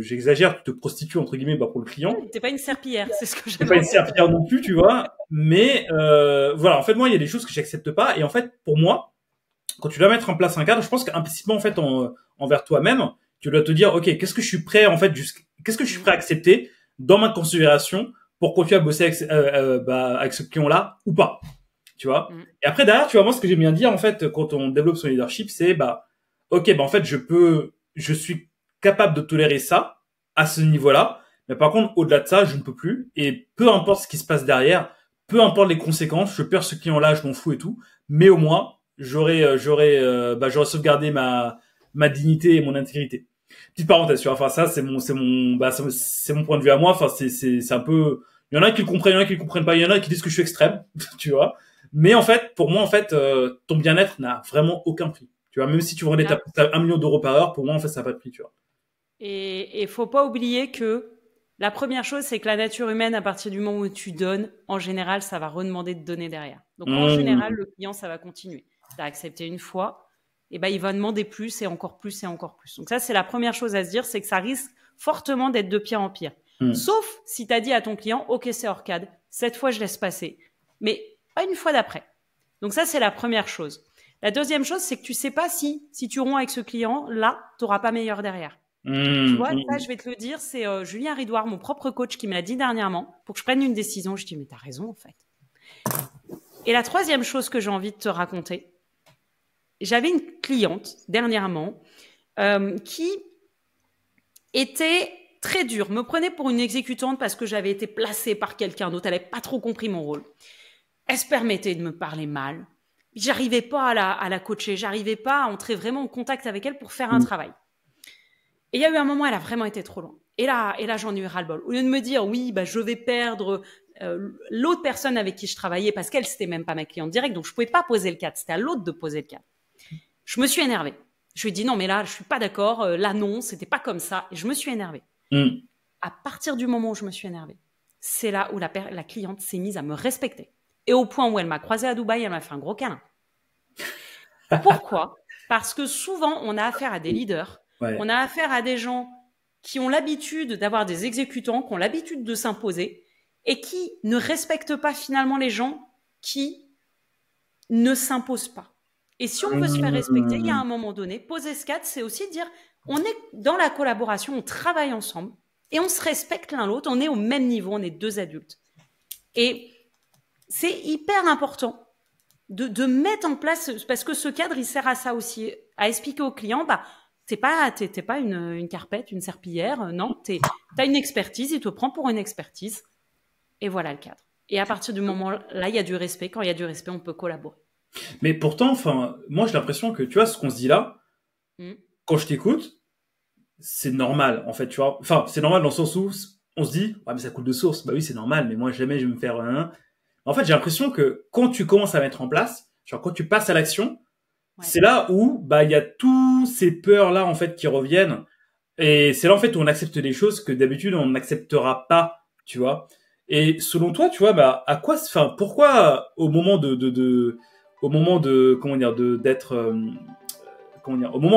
j'exagère, tu te prostitues, entre guillemets, pour le client. T'es pas une serpillière, c'est ce que j'aime. T'es pas une serpillière non plus, tu vois. Mais, voilà, en fait, moi, il y a des choses que j'accepte pas. Et en fait, pour moi, quand tu dois mettre en place un cadre, je pense qu'implicitement, en fait, envers toi-même, tu dois te dire, ok, qu'est-ce que je suis prêt, en fait, qu'est-ce que je suis prêt à accepter dans ma considération pour continuer à bosser avec ce client-là ou pas, tu vois. Et après, derrière, tu vois, moi, ce que j'aime bien dire, en fait, quand on développe son leadership, c'est, ok, en fait, je suis capable de tolérer ça à ce niveau-là, mais par contre, au-delà de ça, je ne peux plus. Et peu importe ce qui se passe derrière, peu importe les conséquences, je perds ce client-là, je m'en fous et tout, mais au moins, j'aurais sauvegardé ma dignité et mon intégrité. Petite parenthèse, tu vois. Enfin, ça, c'est mon point de vue à moi. Enfin, c'est un peu, il y en a qui le comprennent, il y en a qui le comprennent pas, il y en a qui disent que je suis extrême, tu vois. Mais en fait, pour moi, en fait, ton bien-être n'a vraiment aucun prix. Tu vois, même si tu vendais ta 1 million d'euros par heure, pour moi, en fait, ça n'a pas de prix, tu vois. Et faut pas oublier que la première chose, c'est que la nature humaine, à partir du moment où tu donnes, en général, ça va redemander de donner derrière. Donc, en général, le client, ça va continuer. Tu as accepté une fois, et il va demander plus et encore plus et encore plus. Donc ça, c'est la première chose à se dire, c'est que ça risque fortement d'être de pire en pire. Sauf si tu as dit à ton client, ok, c'est hors cadre, cette fois, je laisse passer. Mais pas une fois d'après. Donc ça, c'est la première chose. La deuxième chose, c'est que tu sais pas si tu romps avec ce client-là, tu n'auras pas meilleur derrière. Tu vois, ça, je vais te le dire, c'est Julien Ridouard, mon propre coach, qui me l'a dit dernièrement, pour que je prenne une décision. Je dis, mais t'as raison, en fait. Et la troisième chose que j'ai envie de te raconter, j'avais une cliente, dernièrement, qui était très dure, me prenait pour une exécutante parce que j'avais été placée par quelqu'un d'autre, elle n'avait pas trop compris mon rôle. Elle se permettait de me parler mal. J'arrivais pas à la coacher, j'arrivais pas à entrer vraiment en contact avec elle pour faire un travail. Et il y a eu un moment, elle a vraiment été trop loin. Et là, j'en ai eu ras-le-bol. Au lieu de me dire, oui, je vais perdre l'autre personne avec qui je travaillais, parce qu'elle, c'était même pas ma cliente directe, donc je pouvais pas poser le cadre. C'était à l'autre de poser le cadre. Je me suis énervée. Je lui ai dit, non, mais là, je suis pas d'accord. Là, non, c'était pas comme ça. Et je me suis énervée. À partir du moment où je me suis énervée, c'est là où la cliente s'est mise à me respecter. Et au point où elle m'a croisée à Dubaï, elle m'a fait un gros câlin. Pourquoi ? Parce que souvent, on a affaire à des leaders. Ouais. On a affaire à des gens qui ont l'habitude d'avoir des exécutants, qui ont l'habitude de s'imposer et qui ne respectent pas finalement les gens qui ne s'impose pas. Et si on veut se faire respecter, il y a un moment donné, poser ce cadre, c'est aussi dire, on est dans la collaboration, on travaille ensemble et on se respecte l'un l'autre, on est au même niveau, on est deux adultes. Et c'est hyper important de mettre en place, parce que ce cadre, il sert à ça aussi, à expliquer aux clients, t'es pas une carpette, une serpillière, non, t'as une expertise, il te prend pour une expertise, et voilà le cadre. Et à partir du moment là, il y a du respect. Quand il y a du respect, on peut collaborer. Mais pourtant, moi, j'ai l'impression que, tu vois, ce qu'on se dit là, quand je t'écoute, c'est normal, en fait, tu vois. Enfin, c'est normal dans le sens où on se dit, mais ça coule de source. Bah oui, c'est normal, mais moi, jamais je vais me faire un. En fait, j'ai l'impression que quand tu commences à mettre en place, genre quand tu passes à l'action, c'est là où, il y a tous ces peurs-là, en fait, qui reviennent. Et c'est là, en fait, où on accepte des choses que d'habitude, on n'acceptera pas, tu vois. Et selon toi, tu vois, pourquoi au moment au moment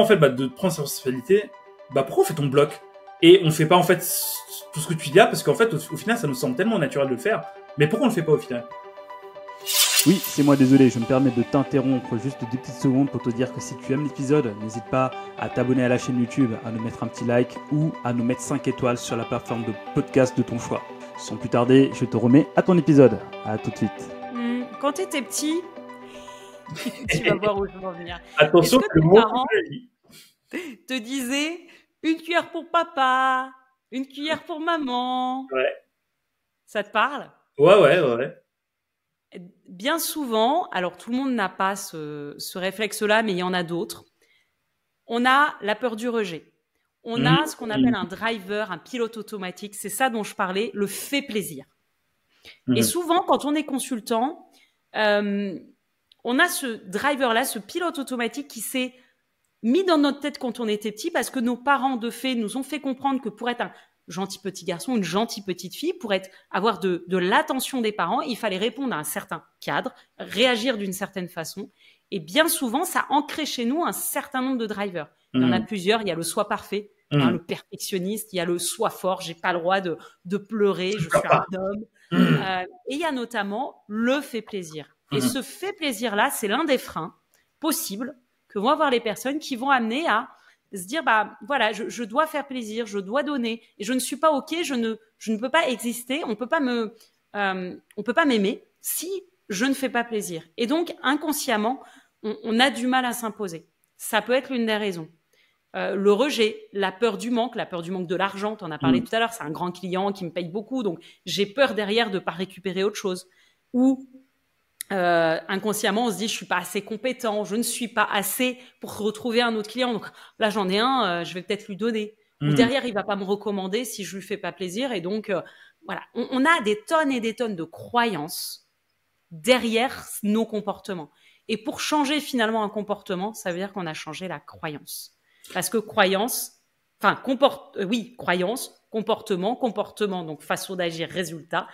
en fait de prendre sa responsabilité, pourquoi on fait ton bloc et on fait pas en fait tout ce que tu dis là, parce qu'en fait au final ça nous semble tellement naturel de le faire, mais pourquoi on le fait pas au final? Oui, c'est moi, désolé, je me permets de t'interrompre juste 2 petites secondes pour te dire que si tu aimes l'épisode, n'hésite pas à t'abonner à la chaîne YouTube, à nous mettre un petit like ou à nous mettre 5 étoiles sur la plateforme de podcast de ton choix. Sans plus tarder, je te remets à ton épisode. À tout de suite. Quand tu étais petit, tu vas voir où je veux en venir. Attention, est-ce que tes parents te disaient une cuillère pour papa, une cuillère pour maman? Ouais. Ça te parle? Ouais. Bien souvent, alors tout le monde n'a pas ce réflexe-là, mais il y en a d'autres. On a la peur du rejet. On a ce qu'on appelle un driver, un pilote automatique. C'est ça dont je parlais, le fait plaisir. Et souvent, quand on est consultant, on a ce driver-là, ce pilote automatique qui s'est mis dans notre tête quand on était petit, parce que nos parents, de fait, nous ont fait comprendre que pour être un gentil petit garçon, une gentille petite fille, pour avoir de l'attention des parents, il fallait répondre à un certain cadre, réagir d'une certaine façon. Et bien souvent, ça ancrait chez nous un certain nombre de drivers. Il y en a plusieurs. Il y a le soi parfait, le perfectionniste. Il y a le soi fort. J'ai pas le droit de pleurer. Je suis un homme. Et il y a notamment le fait plaisir. Et ce fait plaisir-là, c'est l'un des freins possibles que vont avoir les personnes qui vont amener à se dire, voilà, je dois faire plaisir, je dois donner, et je ne suis pas OK, je ne peux pas exister, on peut pas m'aimer si je ne fais pas plaisir. Et donc, inconsciemment, on a du mal à s'imposer. Ça peut être l'une des raisons. Le rejet, la peur du manque de l'argent, tu en as parlé tout à l'heure, c'est un grand client qui me paye beaucoup, donc j'ai peur derrière de pas récupérer autre chose. Ou inconsciemment, on se dit, je suis pas assez compétent, je ne suis pas assez pour retrouver un autre client. Donc là, j'en ai un, je vais peut-être lui donner. Ou derrière, il va pas me recommander si je lui fais pas plaisir. Et donc, voilà, on a des tonnes et des tonnes de croyances derrière nos comportements. Et pour changer finalement un comportement, ça veut dire qu'on a changé la croyance. Parce que croyance, comportement, donc façon d'agir, résultats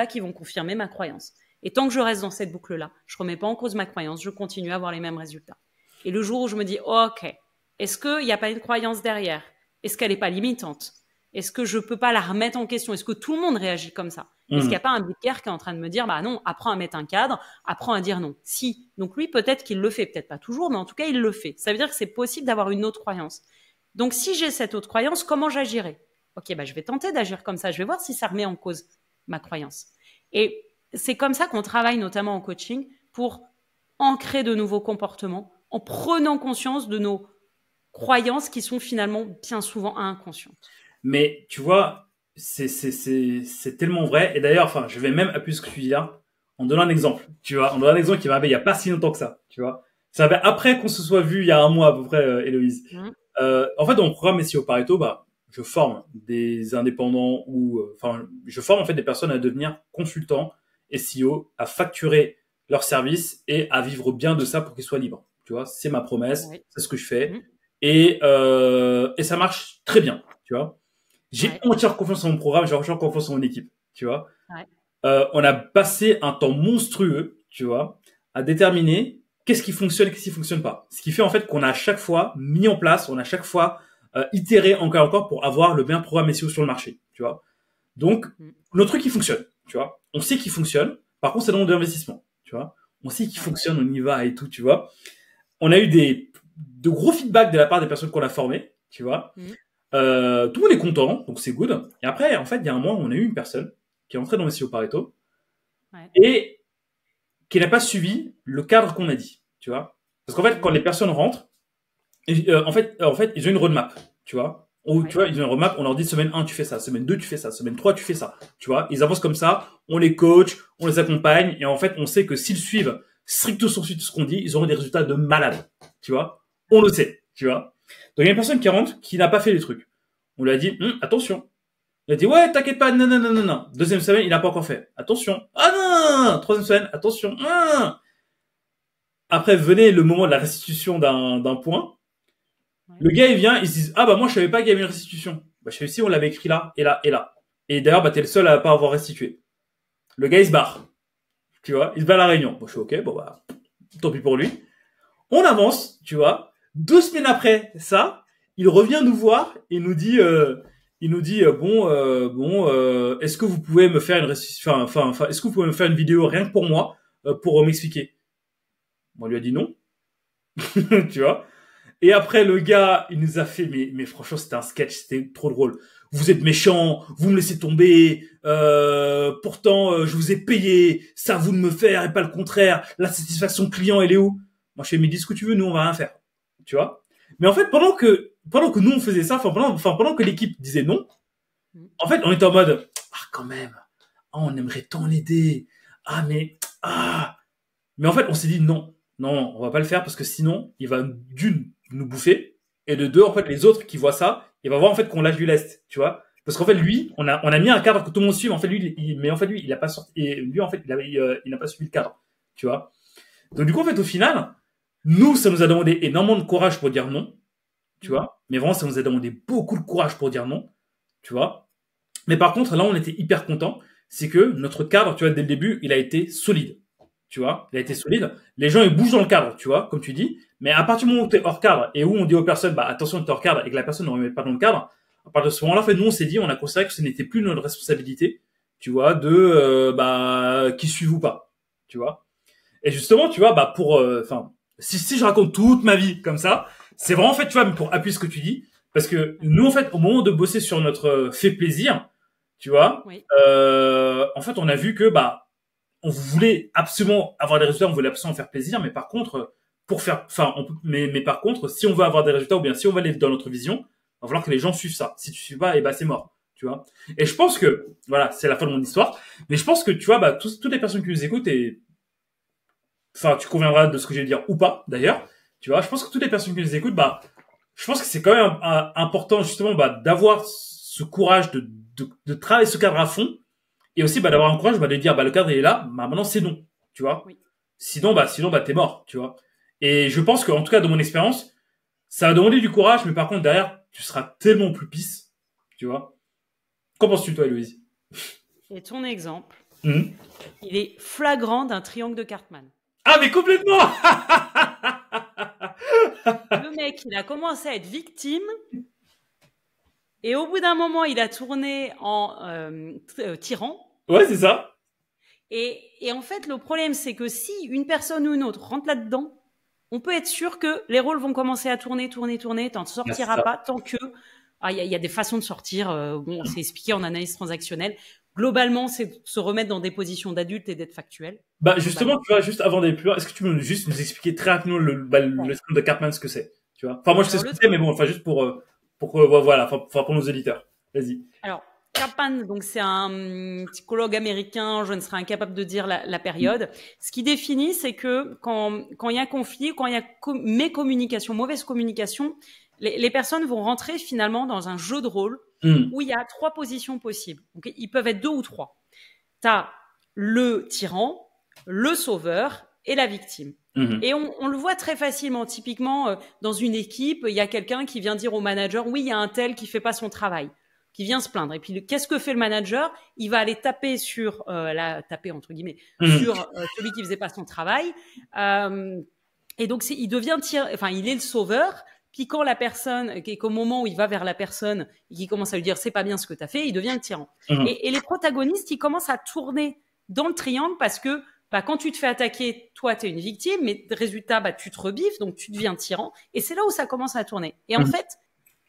qui vont confirmer ma croyance. Et tant que je reste dans cette boucle-là, je remets pas en cause ma croyance, je continue à avoir les mêmes résultats. Et le jour où je me dis, OK, est-ce qu'il n'y a pas une croyance derrière? Est-ce qu'elle n'est pas limitante? Est-ce que je peux pas la remettre en question? Est-ce que tout le monde réagit comme ça? Est-ce qu'il n'y a pas un bicaire qui est en train de me dire, non, apprends à mettre un cadre, apprends à dire non? Si. Donc lui, peut-être qu'il le fait, peut-être pas toujours, mais en tout cas, il le fait. Ça veut dire que c'est possible d'avoir une autre croyance. Donc si j'ai cette autre croyance, comment j'agirai? OK, je vais tenter d'agir comme ça. Je vais voir si ça remet en cause ma croyance. Et c'est comme ça qu'on travaille notamment en coaching pour ancrer de nouveaux comportements en prenant conscience de nos croyances qui sont finalement bien souvent inconscientes. Mais tu vois, c'est tellement vrai. Et d'ailleurs, je vais même appuyer ce que tu dis là en donnant un exemple. Tu vois, en donnant un exemple qui m'arrivait il y a pas si longtemps que ça. Tu vois, ça va après qu'on se soit vu il y a un mois à peu près, Héloïse. En fait, dans mon programme SEO Pareto, je forme des indépendants je forme en fait des personnes à devenir consultants SEO, à facturer leurs services et à vivre bien de ça pour qu'ils soient libres. Tu vois, c'est ma promesse, c'est ce que je fais. Et ça marche très bien, tu vois. J'ai entière confiance en mon programme, j'ai entière confiance en mon équipe, tu vois. On a passé un temps monstrueux, tu vois, à déterminer qu'est-ce qui fonctionne et qu'est-ce qui fonctionne pas. Ce qui fait en fait qu'on a à chaque fois mis en place, on a à chaque fois itéré encore pour avoir le meilleur programme SEO sur le marché, tu vois. Donc, notre truc, il fonctionne, tu vois. On sait qu'il fonctionne. Par contre, c'est le nombre d'investissements, tu vois. on sait qu'il fonctionne, on y va et tout, tu vois. On a eu de gros feedbacks de la part des personnes qu'on a formées, tu vois. Tout le monde est content, donc c'est good. Et après, en fait, il y a un mois, on a eu une personne qui est entrée dans le SEO Pareto et qui n'a pas suivi le cadre qu'on a dit, tu vois. Parce qu'en fait, quand les personnes rentrent, en fait, ils ont une roadmap, tu vois. Tu vois, ils ont une roadmap, on leur dit semaine 1, tu fais ça, semaine 2, tu fais ça, semaine 3, tu fais ça, tu vois. Ils avancent comme ça, on les coach, on les accompagne, et en fait, on sait que s'ils suivent stricto sensu ce qu'on dit, ils auront des résultats de malade, tu vois. On le sait, tu vois. Donc, il y a une personne qui rentre, qui n'a pas fait les trucs. On lui a dit, attention. Il a dit, ouais, t'inquiète pas, non. Deuxième semaine, il n'a pas encore fait. Attention. Ah non. Troisième semaine, attention. Après, venait le moment de la restitution d'un point. Le gars, il vient, il se dit, ah bah moi, je savais pas qu'il y avait une restitution. Bah, je sais si on l'avait écrit là, et là, et là. Et d'ailleurs, bah, t'es le seul à pas avoir restitué. Le gars, il se barre. Tu vois, il se bat à la réunion. Bon, je suis ok, bon bah, tant pis pour lui. On avance, tu vois. 2 semaines après ça, il revient nous voir et nous dit, est-ce que vous pouvez me faire une restitution, est-ce que vous pouvez me faire une vidéo rien que pour moi, pour m'expliquer? On lui a dit non. Tu vois. Et après, le gars, il nous a fait, mais franchement, c'était un sketch, c'était trop drôle. Vous êtes méchants, vous me laissez tomber, pourtant, je vous ai payé, c'est à vous de me faire et pas le contraire. La satisfaction client, elle est où? Moi, je fais, mais dis ce que tu veux, nous, on va rien faire. Tu vois? Mais en fait, pendant que nous, on faisait ça, pendant que l'équipe disait non, en fait, on était en mode, quand même, on aimerait tant l'aider. Mais en fait, on s'est dit non, on va pas le faire parce que sinon, il va d'une nous bouffer et de deux, en fait, les autres qui voient ça, il va voir en fait qu'on lâche du lest, tu vois. Parce qu'en fait, lui, on a mis un cadre que tout le monde suit. En fait, lui, il a pas sorti, et lui, en fait, il n'a pas suivi le cadre, tu vois. Donc, du coup, en fait, au final, nous, ça nous a demandé énormément de courage pour dire non, tu vois. Mais vraiment, ça nous a demandé beaucoup de courage pour dire non, tu vois. Mais par contre, là, on était hyper contents. C'est que notre cadre, tu vois, dès le début, il a été solide. Tu vois, il a été solide. Les gens, ils bougent dans le cadre, tu vois, comme tu dis. Mais à partir du moment où tu es hors cadre et où on dit aux personnes, bah, attention, tu es hors cadre et que la personne ne remet pas dans le cadre, à partir de ce moment-là, en fait, nous, on s'est dit, on a considéré que ce n'était plus notre responsabilité, tu vois, qui suivent ou pas, tu vois. Et justement, tu vois, si je raconte toute ma vie comme ça, c'est vraiment, en fait, tu vois, pour appuyer ce que tu dis, parce que nous, en fait, au moment de bosser sur notre fait plaisir, tu vois, en fait, on a vu que, on voulait absolument avoir des résultats, on voulait absolument faire plaisir, mais par contre, mais par contre, si on veut avoir des résultats ou bien si on va aller dans notre vision, il va falloir que les gens suivent ça. Si tu suis pas, c'est mort, tu vois. Et je pense que, voilà, c'est la fin de mon histoire, mais je pense que, tu vois, toutes les personnes qui nous écoutent tu conviendras de ce que je vais dire ou pas, d'ailleurs, tu vois, je pense que toutes les personnes qui nous écoutent, je pense que c'est quand même important, justement, d'avoir ce courage de travailler ce cadre à fond. Et aussi, d'avoir un courage, de dire, le cadre il est là, maintenant c'est non, tu vois. Oui. Sinon, t'es mort, tu vois. Et je pense qu'en tout cas, dans mon expérience, ça va demander du courage, mais par contre, derrière, tu seras tellement plus pisse, tu vois. Qu'en penses-tu, toi, Héloïse? Et ton exemple, il est flagrant d'un triangle de Cartman. Ah, mais complètement. Le mec, il a commencé à être victime. Et au bout d'un moment, il a tourné en tyran. Ouais, c'est ça. Et en fait, le problème, c'est que si une personne ou une autre rentre là-dedans, on peut être sûr que les rôles vont commencer à tourner, t'en sortiras pas tant que... Il y a des façons de sortir, c'est expliqué en analyse transactionnelle. Globalement, c'est de se remettre dans des positions d'adulte et d'être factuel. Justement, tu vois, juste avant d'aller plus loin, est-ce que tu peux juste nous expliquer très rapidement le schéma de Cartman, ce que c'est, tu vois? Enfin, moi, je sais ce que c'est, mais bon, juste pour nos éditeurs. Vas-y. Alors, Cartman, donc c'est un psychologue américain, je ne serais incapable de dire la période. Ce qui définit, c'est que quand il y a conflit, quand il y a mauvaise communication, les personnes vont rentrer finalement dans un jeu de rôle où il y a 3 positions possibles. Donc, ils peuvent être 2 ou 3. Tu as le tyran, le sauveur et la victime. Et on le voit très facilement. Typiquement, dans une équipe, il y a quelqu'un qui vient dire au manager, oui, il y a un tel qui fait pas son travail, qui vient se plaindre. Et puis, qu'est-ce que fait le manager? Il va aller taper sur, entre guillemets, sur celui qui faisait pas son travail. Et donc, il devient il est le sauveur. Puis quand la personne, qu'au moment où il va vers la personne et qui commence à lui dire c'est pas bien ce que tu as fait, il devient le tyran. Et les protagonistes, ils commencent à tourner dans le triangle parce que bah, quand tu te fais attaquer, toi, tu es une victime, mais résultat, bah, tu te rebiffes, donc tu deviens tyran. Et c'est là où ça commence à tourner. Et en fait,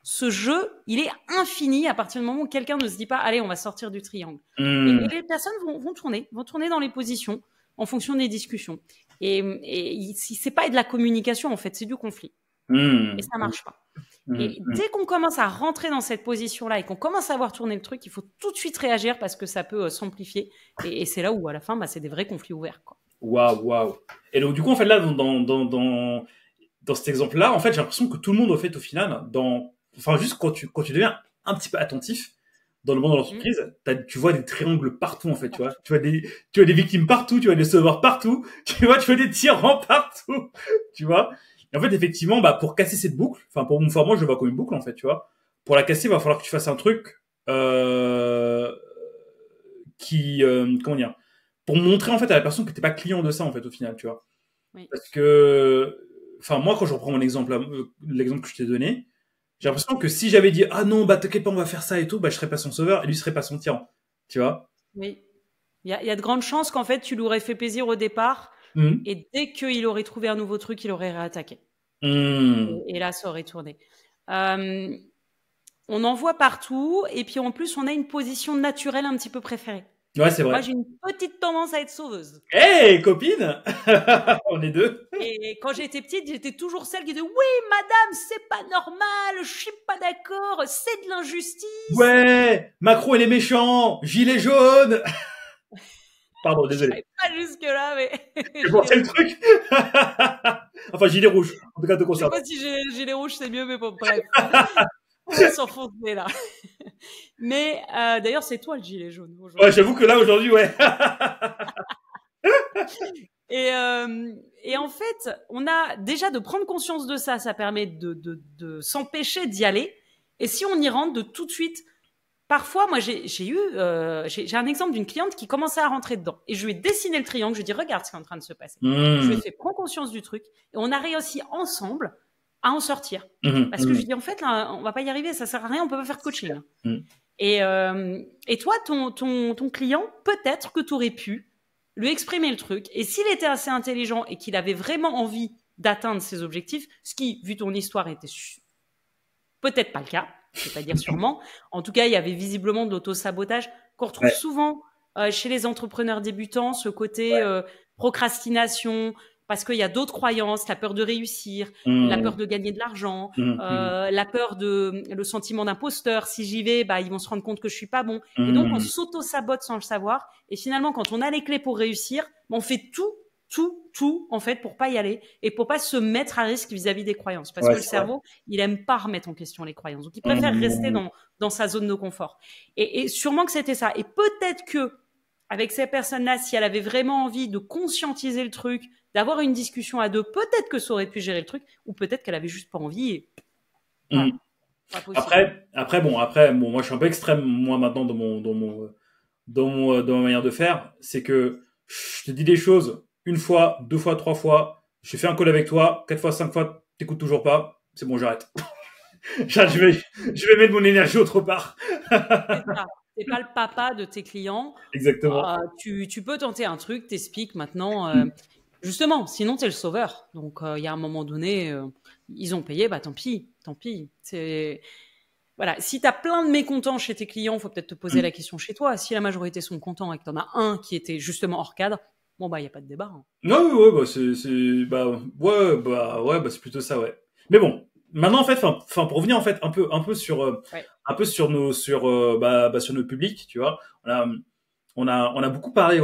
ce jeu, il est infini à partir du moment où quelqu'un ne se dit pas, allez, on va sortir du triangle. Et les personnes vont tourner dans les positions en fonction des discussions. Et si c'est pas de la communication, en fait, c'est du conflit. Et ça marche pas. Et dès qu'on commence à rentrer dans cette position-là et qu'on commence à voir tourner le truc, il faut tout de suite réagir parce que ça peut s'amplifier. Et c'est là où, à la fin, bah, c'est des vrais conflits ouverts, quoi. Waouh. Et donc, du coup, en fait, là, dans cet exemple-là, en fait, j'ai l'impression que tout le monde, au fait, au final, juste quand tu deviens un petit peu attentif dans le monde de l'entreprise, tu vois des triangles partout, en fait, tu vois. Tu vois des victimes partout, tu vois des sauveurs partout, tu vois des tyrans partout, tu vois. Et en fait, effectivement, bah, pour casser cette boucle, moi, je le vois comme une boucle, en fait, tu vois. Pour la casser, il va falloir que tu fasses un truc, comment dire, pour montrer, en fait, à la personne que t'es pas client de ça, en fait, au final, tu vois. Oui. Parce que, moi, quand je reprends mon exemple, l'exemple que je t'ai donné, j'ai l'impression que si j'avais dit, ah non, bah, t'inquiète pas, on va faire ça et tout, bah, je serais pas son sauveur et lui serait pas son tyran. Tu vois? Oui. Il y a de grandes chances qu'en fait, tu lui aurais fait plaisir au départ. Et dès qu'il aurait trouvé un nouveau truc, il aurait réattaqué. Et là, ça aurait tourné. On en voit partout. Et puis, en plus, on a une position naturelle un petit peu préférée. Ouais, c'est vrai. Moi, j'ai une petite tendance à être sauveuse. Hey, copine! On est deux. Et quand j'étais petite, j'étais toujours celle qui disait « Oui, madame, c'est pas normal, je suis pas d'accord, c'est de l'injustice. » Ouais, Macron, il est méchant, gilet jaune. Pardon, désolé. Je pas jusque-là, mais... J'ai pensé le truc. Enfin, gilet rouge, en tout cas, te concerne. Je sais pas si gilet rouge, c'est mieux, mais bon, bref. On va s'enfoncer, là. Mais d'ailleurs, c'est toi le gilet jaune aujourd'hui. Ouais, j'avoue que là, aujourd'hui, ouais. Et en fait, on a déjà de prendre conscience de ça, ça permet de s'empêcher d'y aller. Et si on y rentre, de tout de suite... Parfois, moi, j'ai un exemple d'une cliente qui commençait à rentrer dedans. Et je lui ai dessiné le triangle. Je lui ai dit, regarde ce qui est en train de se passer. Je lui ai fait prendre conscience du truc. Et on a réussi ensemble à en sortir. Parce que je lui ai dit, en fait, là, on va pas y arriver. Ça sert à rien. On peut pas faire coaching. Et toi, ton client, peut-être que tu aurais pu lui exprimer le truc. Et s'il était assez intelligent et qu'il avait vraiment envie d'atteindre ses objectifs, ce qui, vu ton histoire, était peut-être pas le cas, je vais pas dire sûrement. En tout cas, il y avait visiblement de l'auto-sabotage qu'on retrouve souvent chez les entrepreneurs débutants, ce côté procrastination, parce qu'il y a d'autres croyances, la peur de réussir, la peur de gagner de l'argent, la peur le sentiment d'imposteur. Si j'y vais, bah, ils vont se rendre compte que je suis pas bon. Et donc, on s'auto-sabote sans le savoir. Et finalement, quand on a les clés pour réussir, on fait tout, en fait, pour pas y aller et pour pas se mettre à risque vis-à-vis des croyances. Parce que le cerveau, il aime pas remettre en question les croyances. Donc, il préfère rester dans sa zone de confort. Et sûrement que c'était ça. Et peut-être que, avec ces personnes-là, si elle avait vraiment envie de conscientiser le truc, d'avoir une discussion à deux, peut-être que ça aurait pu gérer le truc, ou peut-être qu'elle avait juste pas envie et... Voilà. Après, moi, je suis un peu extrême, moi, maintenant, dans ma manière de faire. C'est que je te dis des choses 1 fois, 2 fois, 3 fois, j'ai fait un call avec toi, 4 fois, 5 fois, t'écoutes toujours pas, c'est bon, j'arrête. Je vais mettre mon énergie autre part. T'es pas le papa de tes clients. Exactement. Tu peux tenter un truc, t'expliques maintenant. Justement, sinon t'es le sauveur. Donc, il y a un moment donné, ils ont payé, bah tant pis. Voilà. Si t'as plein de mécontents chez tes clients, faut peut-être te poser la question chez toi. Si la majorité sont contents et que t'en as un qui était justement hors cadre, bon, bah, il n'y a pas de débat. Hein. Non, ouais, c'est plutôt ça, ouais. Mais bon, maintenant, en fait, pour revenir, en fait, un peu sur notre public, tu vois, on a beaucoup parlé,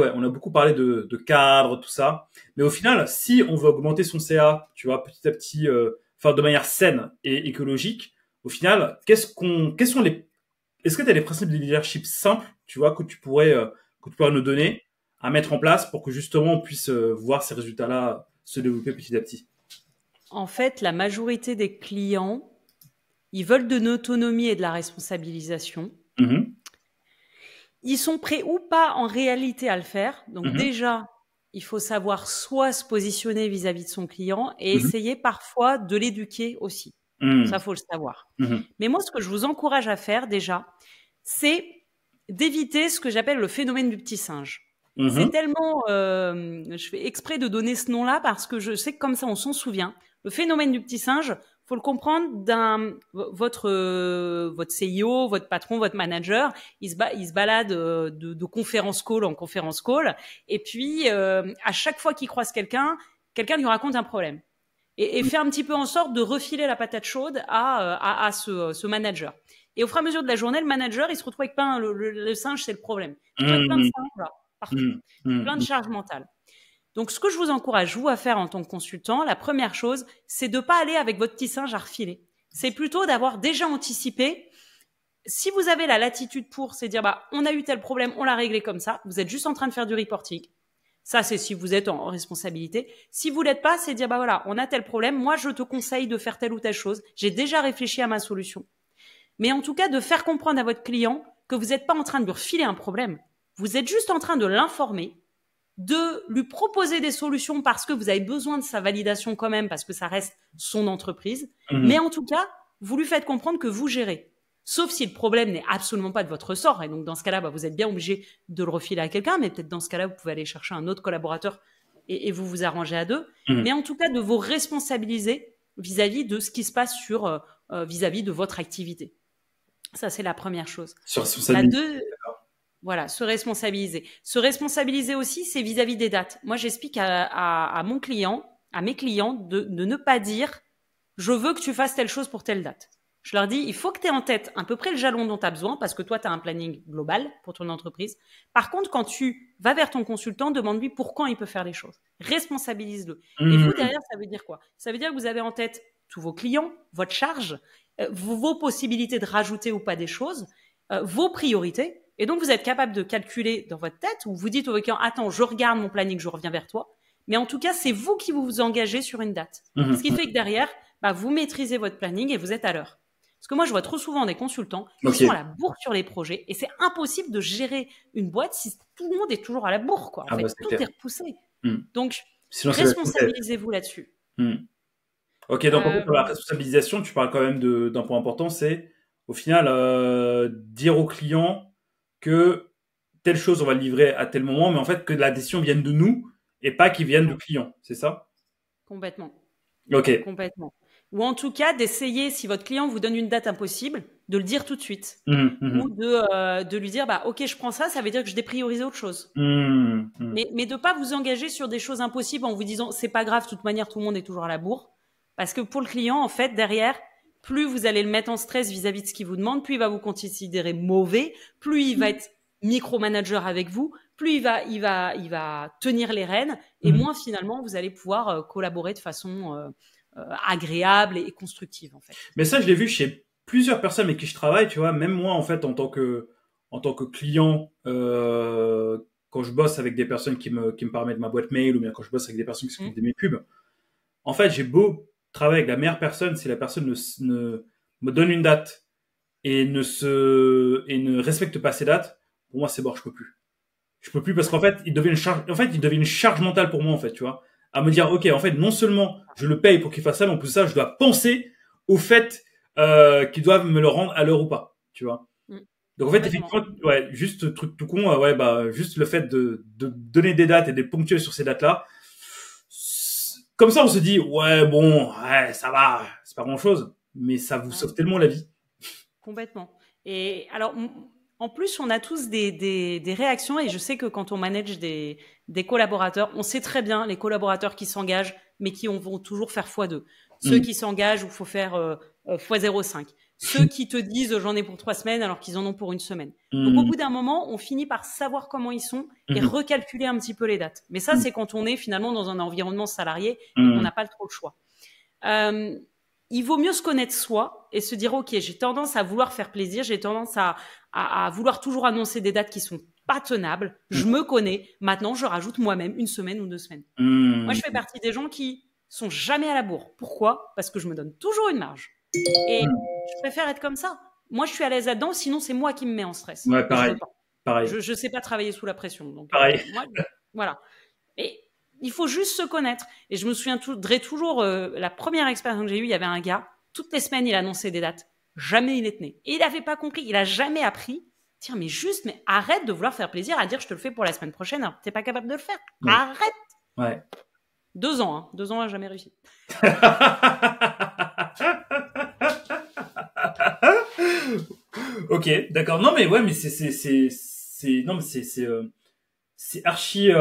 de cadre, tout ça. Mais au final, si on veut augmenter son CA, tu vois, petit à petit, de manière saine et écologique, au final, est-ce que tu as des principes de leadership simples, tu vois, que tu pourrais nous donner à mettre en place pour que justement on puisse voir ces résultats-là se développer petit à petit? En fait, la majorité des clients, ils veulent de l'autonomie et de la responsabilisation. Ils sont prêts ou pas en réalité à le faire. Donc déjà, il faut savoir soit se positionner vis-à-vis de son client et essayer parfois de l'éduquer aussi. Ça, faut le savoir. Mais moi, ce que je vous encourage à faire déjà, c'est d'éviter ce que j'appelle le phénomène du petit singe. C'est tellement... je fais exprès de donner ce nom-là parce que je sais que comme ça, on s'en souvient. Le phénomène du petit singe, faut le comprendre votre CIO, votre patron, votre manager, il se balade de conférence call en conférence call. Et puis, à chaque fois qu'il croise quelqu'un lui raconte un problème. Et fait un petit peu en sorte de refiler la patate chaude à ce manager. Et au fur et à mesure de la journée, le manager, il se retrouve avec plein, le singe, c'est le problème. Il se retrouve avec plein de singes, là, partout. Plein de charges mentales. Donc, ce que je vous encourage, vous, à faire en tant que consultant, la première chose, c'est de pas aller avec votre petit singe à refiler. C'est plutôt d'avoir déjà anticipé. Si vous avez la latitude pour, c'est dire, on a eu tel problème, on l'a réglé comme ça. Vous êtes juste en train de faire du reporting. Ça, c'est si vous êtes en responsabilité. Si vous l'êtes pas, c'est dire, voilà, on a tel problème. Moi, je te conseille de faire telle ou telle chose. J'ai déjà réfléchi à ma solution. Mais en tout cas, de faire comprendre à votre client que vous n'êtes pas en train de lui refiler un problème. Vous êtes juste en train de l'informer, de lui proposer des solutions parce que vous avez besoin de sa validation quand même, parce que ça reste son entreprise. Mais en tout cas, vous lui faites comprendre que vous gérez. Sauf si le problème n'est absolument pas de votre ressort. Et donc, dans ce cas-là, vous êtes bien obligé de le refiler à quelqu'un. Mais peut-être dans ce cas-là, vous pouvez aller chercher un autre collaborateur et vous vous arrangez à deux. Mais en tout cas, de vous responsabiliser vis-à-vis de ce qui se passe vis-à-vis de votre activité. Ça, c'est la première chose. Voilà, se responsabiliser. Se responsabiliser aussi, c'est vis-à-vis des dates. Moi, j'explique à mes clients de ne pas dire « je veux que tu fasses telle chose pour telle date ». Je leur dis « il faut que tu aies en tête à peu près le jalon dont tu as besoin parce que toi, tu as un planning global pour ton entreprise. Par contre, quand tu vas vers ton consultant, demande-lui pour quand il peut faire les choses. Responsabilise-le. Et vous, derrière, ça veut dire quoi? Ça veut dire que vous avez en tête tous vos clients, votre charge, vos possibilités de rajouter ou pas des choses, vos priorités. Et donc, vous êtes capable de calculer dans votre tête ou vous dites au client, attends, je regarde mon planning, je reviens vers toi. Mais en tout cas, c'est vous qui vous engagez sur une date. Ce qui fait que derrière, vous maîtrisez votre planning et vous êtes à l'heure. Parce que moi, je vois trop souvent des consultants qui sont à la bourre sur les projets et c'est impossible de gérer une boîte si tout le monde est toujours à la bourre, quoi. En fait, tout est repoussé. Donc, responsabilisez-vous là-dessus. Ok, donc en fait, pour la responsabilisation, tu parles quand même d'un point important, c'est au final dire au client que telle chose on va le livrer à tel moment, mais en fait que la décision vienne de nous et pas qu'il vienne du client, c'est ça? Complètement. Ok. Complètement. Ou en tout cas d'essayer, si votre client vous donne une date impossible, de le dire tout de suite. Ou de lui dire, ok, je prends ça, ça veut dire que je dépriorise autre chose. Mais de pas vous engager sur des choses impossibles en vous disant, c'est pas grave, de toute manière, tout le monde est toujours à la bourre. Parce que pour le client, en fait, derrière, plus vous allez le mettre en stress vis-à-vis de ce qu'il vous demande, plus il va vous considérer mauvais, plus il va être micromanager avec vous, plus il va tenir les rênes, et moins finalement vous allez pouvoir collaborer de façon agréable et constructive, en fait. Mais ça, je l'ai vu chez plusieurs personnes avec qui je travaille, tu vois, même moi, en fait, en tant que client, quand je bosse avec des personnes qui me permettent ma boîte mail, ou bien quand je bosse avec des personnes qui s'occupent de mes pubs, en fait, j'ai beau travailler avec la meilleure personne, si la personne ne me donne une date et ne respecte pas ces dates, pour moi, c'est bon, je peux plus. Je peux plus parce qu'en fait, il devient une charge mentale pour moi, en fait, tu vois. À me dire, ok, en fait, non seulement je le paye pour qu'il fasse ça, mais en plus de ça, je dois penser au fait qu'ils doivent me le rendre à l'heure ou pas, tu vois. Donc en fait, effectivement, juste truc tout con, juste le fait de donner des dates et de ponctuer sur ces dates-là, comme ça, on se dit, ça va, c'est pas grand-chose, mais ça vous sauve tellement la vie. Complètement. Et alors, en plus, on a tous des réactions, et je sais que quand on manage des collaborateurs, on sait très bien les collaborateurs qui s'engagent, mais qui vont toujours faire x2. Ceux qui s'engagent où il faut faire x0,5. Ceux qui te disent j'en ai pour 3 semaines alors qu'ils en ont pour 1 semaine. Donc au bout d'un moment, on finit par savoir comment ils sont et recalculer un petit peu les dates. Mais ça, c'est quand on est finalement dans un environnement salarié et qu'on n'a pas trop le choix. Il vaut mieux se connaître soi et se dire ok, j'ai tendance à vouloir faire plaisir, j'ai tendance à vouloir toujours annoncer des dates qui sont pas tenables. Je me connais. Maintenant, je rajoute moi-même 1 semaine ou 2 semaines. Moi, je fais partie des gens qui sont jamais à la bourre. Pourquoi? Parce que je me donne toujours une marge. Et je préfère être comme ça. Moi, je suis à l'aise là-dedans, sinon c'est moi qui me mets en stress. Ouais, pareil. Je sais pas travailler sous la pression. Donc, pareil. Moi, voilà. Et il faut juste se connaître. Et je me souviendrai toujours, la première expérience que j'ai eue, il y avait un gars, toutes les semaines, il annonçait des dates. Jamais il les tenait. Et il n'avait pas compris. Il a jamais appris Dire, mais arrête de vouloir faire plaisir à dire je te le fais pour la semaine prochaine. Tu n'es pas capable de le faire. Ouais. Arrête. Ouais. 2 ans, hein. 2 ans, jamais réussi. Ok, d'accord. Non, mais ouais, mais c'est archi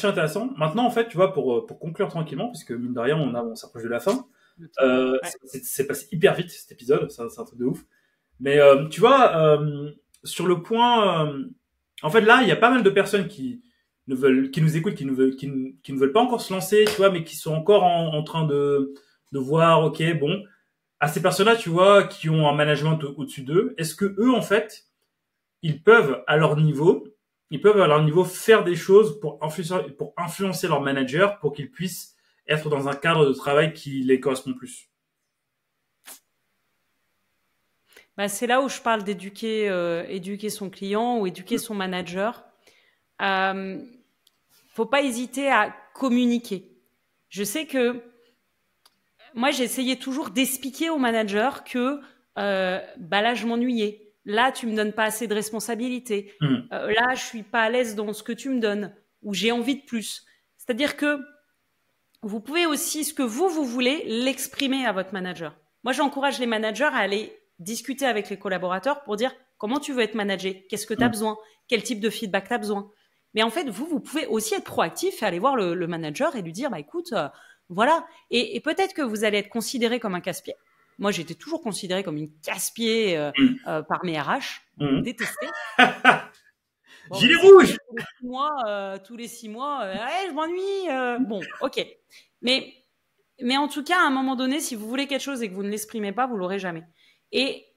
intéressant. Maintenant, en fait, tu vois, pour conclure tranquillement, puisque mine de rien, on s'approche de la fin. Ouais. C'est passé hyper vite cet épisode, c'est un truc de ouf. Mais tu vois, sur le point, en fait, là, il y a pas mal de personnes qui nous écoutent, qui ne veulent pas encore se lancer, tu vois, mais qui sont encore en train de voir, ok, bon, à ces personnes-là, tu vois, qui ont un management au-dessus d'eux, est-ce que eux, en fait, ils peuvent à leur niveau faire des choses pour influencer leur manager, pour qu'ils puissent être dans un cadre de travail qui les correspond plus. Bah, c'est là où je parle d'éduquer éduquer son client ou éduquer son manager. Faut pas hésiter à communiquer. Je sais que moi, j'essayais toujours d'expliquer au manager que là, je m'ennuyais. Là, tu me donnes pas assez de responsabilités. Là, je suis pas à l'aise dans ce que tu me donnes ou j'ai envie de plus. C'est-à-dire que vous pouvez aussi, ce que vous voulez, l'exprimer à votre manager. Moi, j'encourage les managers à aller discuter avec les collaborateurs pour dire comment tu veux être managé, qu'est-ce que tu as besoin, quel type de feedback tu as besoin. Mais en fait, vous pouvez aussi être proactif et aller voir le manager et lui dire, bah écoute, voilà. Et peut-être que vous allez être considéré comme un casse-pied. Moi, j'étais toujours considérée comme une casse-pied par mes RH, détestée. Gilet rouge. Tous les 6 mois, je m'ennuie. Bon, ok. Mais en tout cas, à un moment donné, si vous voulez quelque chose et que vous ne l'exprimez pas, vous l'aurez jamais. Et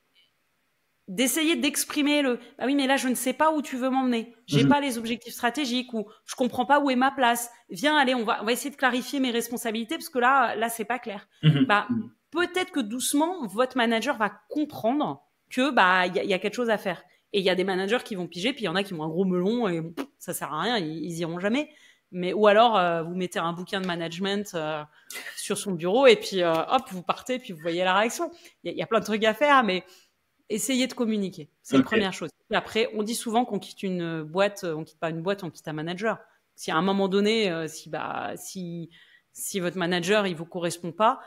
d'essayer d'exprimer bah oui, mais là, je ne sais pas où tu veux m'emmener. J'ai pas les objectifs stratégiques ou je comprends pas où est ma place. Viens, allez, on va essayer de clarifier mes responsabilités parce que là, c'est pas clair. Bah, peut-être que doucement, votre manager va comprendre que, bah, il y a quelque chose à faire. Et il y a des managers qui vont piger, puis il y en a qui ont un gros melon et ça sert à rien, ils iront jamais. Mais, ou alors, vous mettez un bouquin de management sur son bureau et puis hop, vous partez, puis vous voyez la réaction. Il y a plein de trucs à faire, mais essayez de communiquer. C'est la première chose. Et après, on dit souvent qu'on quitte une boîte, on quitte pas une boîte, on quitte un manager. Si à un moment donné, si votre manager, il vous correspond pas,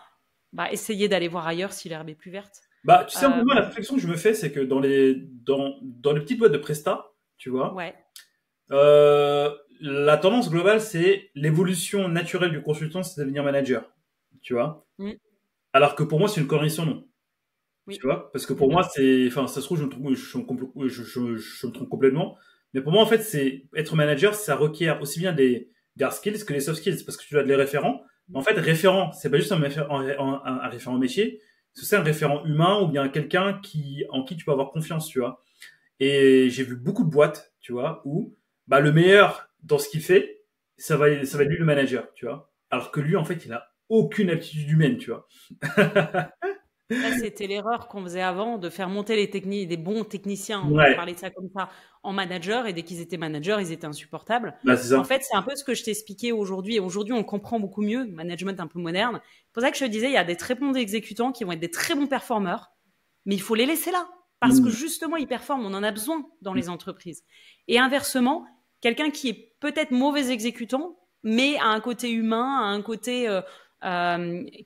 bah, essayez d'aller voir ailleurs si l'herbe est plus verte. Bah, tu sais, pour moi, la réflexion que je me fais, c'est que dans les petites boîtes de presta, tu vois, ouais. La tendance globale, c'est l'évolution naturelle du consultant, c'est de devenir manager, tu vois. Alors que pour moi, c'est une correction, non. Oui. Tu vois, parce que pour moi, c'est, enfin, ça se trouve, je me trompe complètement. Mais pour moi, en fait, c'est être manager, ça requiert aussi bien des hard skills que les soft skills, parce que tu as des référents. En fait, référent, c'est pas juste un référent métier, c'est aussi un référent humain ou bien quelqu'un en qui tu peux avoir confiance, tu vois. Et j'ai vu beaucoup de boîtes, tu vois, où bah le meilleur dans ce qu'il fait, ça va être lui le manager, tu vois. Alors que lui, en fait, il a aucune aptitude humaine, tu vois. Là, c'était l'erreur qu'on faisait avant de faire monter des bons techniciens, on parlait de ça comme ça, en manager, et dès qu'ils étaient managers, ils étaient insupportables. Bah, c'est ça. En fait, c'est un peu ce que je t'expliquais aujourd'hui. Et aujourd'hui, on comprend beaucoup mieux, management un peu moderne. C'est pour ça que je te disais, il y a des très bons exécutants qui vont être des très bons performeurs, mais il faut les laisser là. Parce que justement, ils performent, on en a besoin dans les entreprises. Et inversement, quelqu'un qui est peut-être mauvais exécutant, mais a un côté humain, a un côté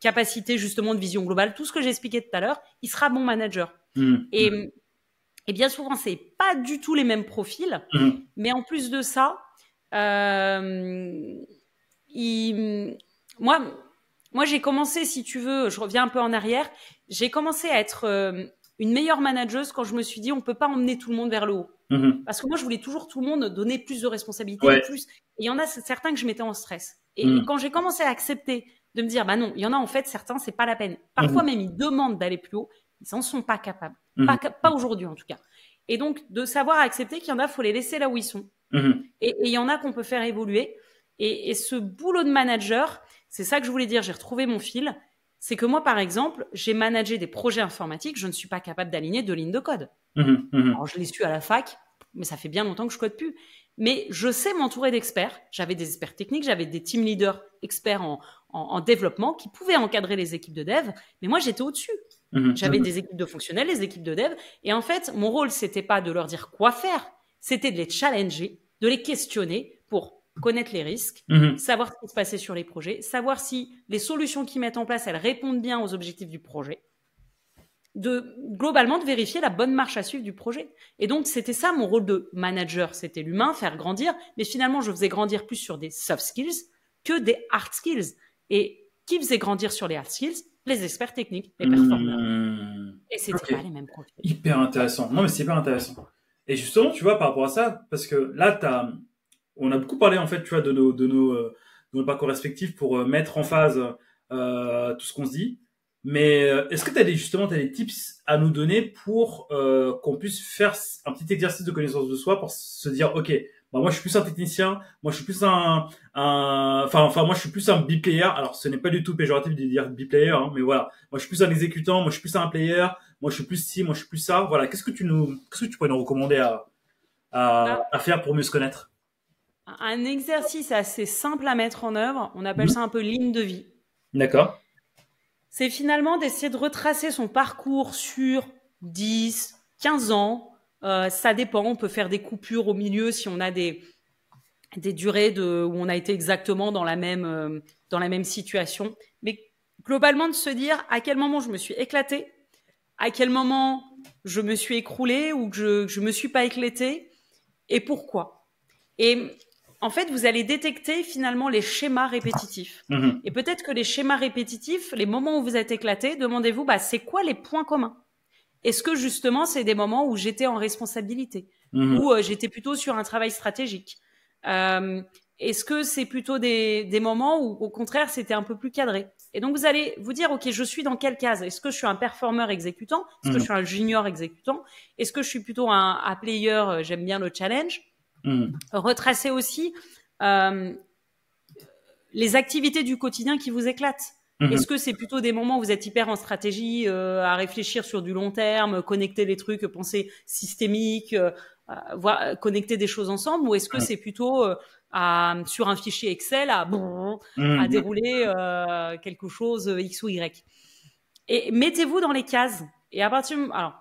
capacité justement de vision globale, tout ce que j'ai expliqué tout à l'heure, il sera bon manager. Et bien souvent, c'est pas du tout les mêmes profils, mais en plus de ça, moi j'ai commencé, si tu veux, je reviens un peu en arrière, j'ai commencé à être une meilleure manageuse quand je me suis dit on peut pas emmener tout le monde vers le haut. Parce que moi, je voulais toujours tout le monde donner plus de responsabilités, plus. Et il y en a certains que je mettais en stress. Et quand j'ai commencé à accepter de me dire, bah non, il y en a en fait certains, c'est pas la peine. Parfois même, ils demandent d'aller plus haut, ils en sont pas capables. Pas aujourd'hui en tout cas. Et donc, de savoir accepter qu'il y en a, faut les laisser là où ils sont. Et il y en a qu'on peut faire évoluer. Et ce boulot de manager, c'est ça que je voulais dire, j'ai retrouvé mon fil. C'est que moi, par exemple, j'ai managé des projets informatiques, je ne suis pas capable d'aligner 2 lignes de code. Alors, je l'ai su à la fac, mais ça fait bien longtemps que je code plus. Mais je sais m'entourer d'experts. J'avais des experts techniques, j'avais des team leaders experts en développement qui pouvaient encadrer les équipes de dev. Mais moi, j'étais au-dessus. J'avais des équipes de fonctionnels, des équipes de dev. Et en fait, mon rôle, c'était pas de leur dire quoi faire. C'était de les challenger, de les questionner pour connaître les risques, savoir ce qui se passait sur les projets, savoir si les solutions qu'ils mettent en place, elles répondent bien aux objectifs du projet. Globalement, de vérifier la bonne marche à suivre du projet. Et donc, c'était ça mon rôle de manager. C'était l'humain, faire grandir. Mais finalement, je faisais grandir plus sur des soft skills que des hard skills. Et qui faisait grandir sur les hard skills? Les experts techniques, les performeurs. Et c'était pas les mêmes profils. Hyper intéressant. Non, mais c'est hyper intéressant. Et justement, tu vois, par rapport à ça, parce que là, on a beaucoup parlé, en fait, tu vois, de nos parcours respectifs pour mettre en phase tout ce qu'on se dit. Mais est-ce que tu as des tips à nous donner pour qu'on puisse faire un petit exercice de connaissance de soi pour se dire, ok, bah moi je suis plus un technicien, moi je suis plus moi je suis plus un B-player. Alors ce n'est pas du tout péjoratif de dire B-player, hein, mais voilà, moi je suis plus un exécutant, moi je suis plus un player, moi je suis plus ci, moi je suis plus ça. Voilà, qu'est-ce que tu pourrais nous recommander à faire pour mieux se connaître? Un exercice assez simple à mettre en œuvre, on appelle ça un peu ligne de vie. D'accord. C'est finalement d'essayer de retracer son parcours sur 10, 15 ans. Ça dépend, on peut faire des coupures au milieu si on a des durées où on a été exactement dans la même situation. Mais globalement, de se dire à quel moment je me suis éclatée, à quel moment je me suis écroulée ou que je me suis pas éclatée et pourquoi. Et en fait, vous allez détecter finalement les schémas répétitifs. Et peut-être que les schémas répétitifs, les moments où vous êtes éclaté, demandez-vous, c'est quoi les points communs? Est-ce que justement, c'est des moments où j'étais en responsabilité, où j'étais plutôt sur un travail stratégique? Est-ce que c'est plutôt des moments où, au contraire, c'était un peu plus cadré? Et donc, vous allez vous dire, OK, je suis dans quelle case? Est-ce que je suis un performeur exécutant? Est-ce que je suis un junior exécutant? Est-ce que je suis plutôt un player? J'aime bien le challenge. Retracer aussi les activités du quotidien qui vous éclatent. Est-ce que c'est plutôt des moments où vous êtes hyper en stratégie, à réfléchir sur du long terme, connecter les trucs, penser systémique, connecter des choses ensemble, ou est-ce que c'est plutôt sur un fichier Excel à dérouler quelque chose X ou Y? Et mettez-vous dans les cases. Et à partir alors,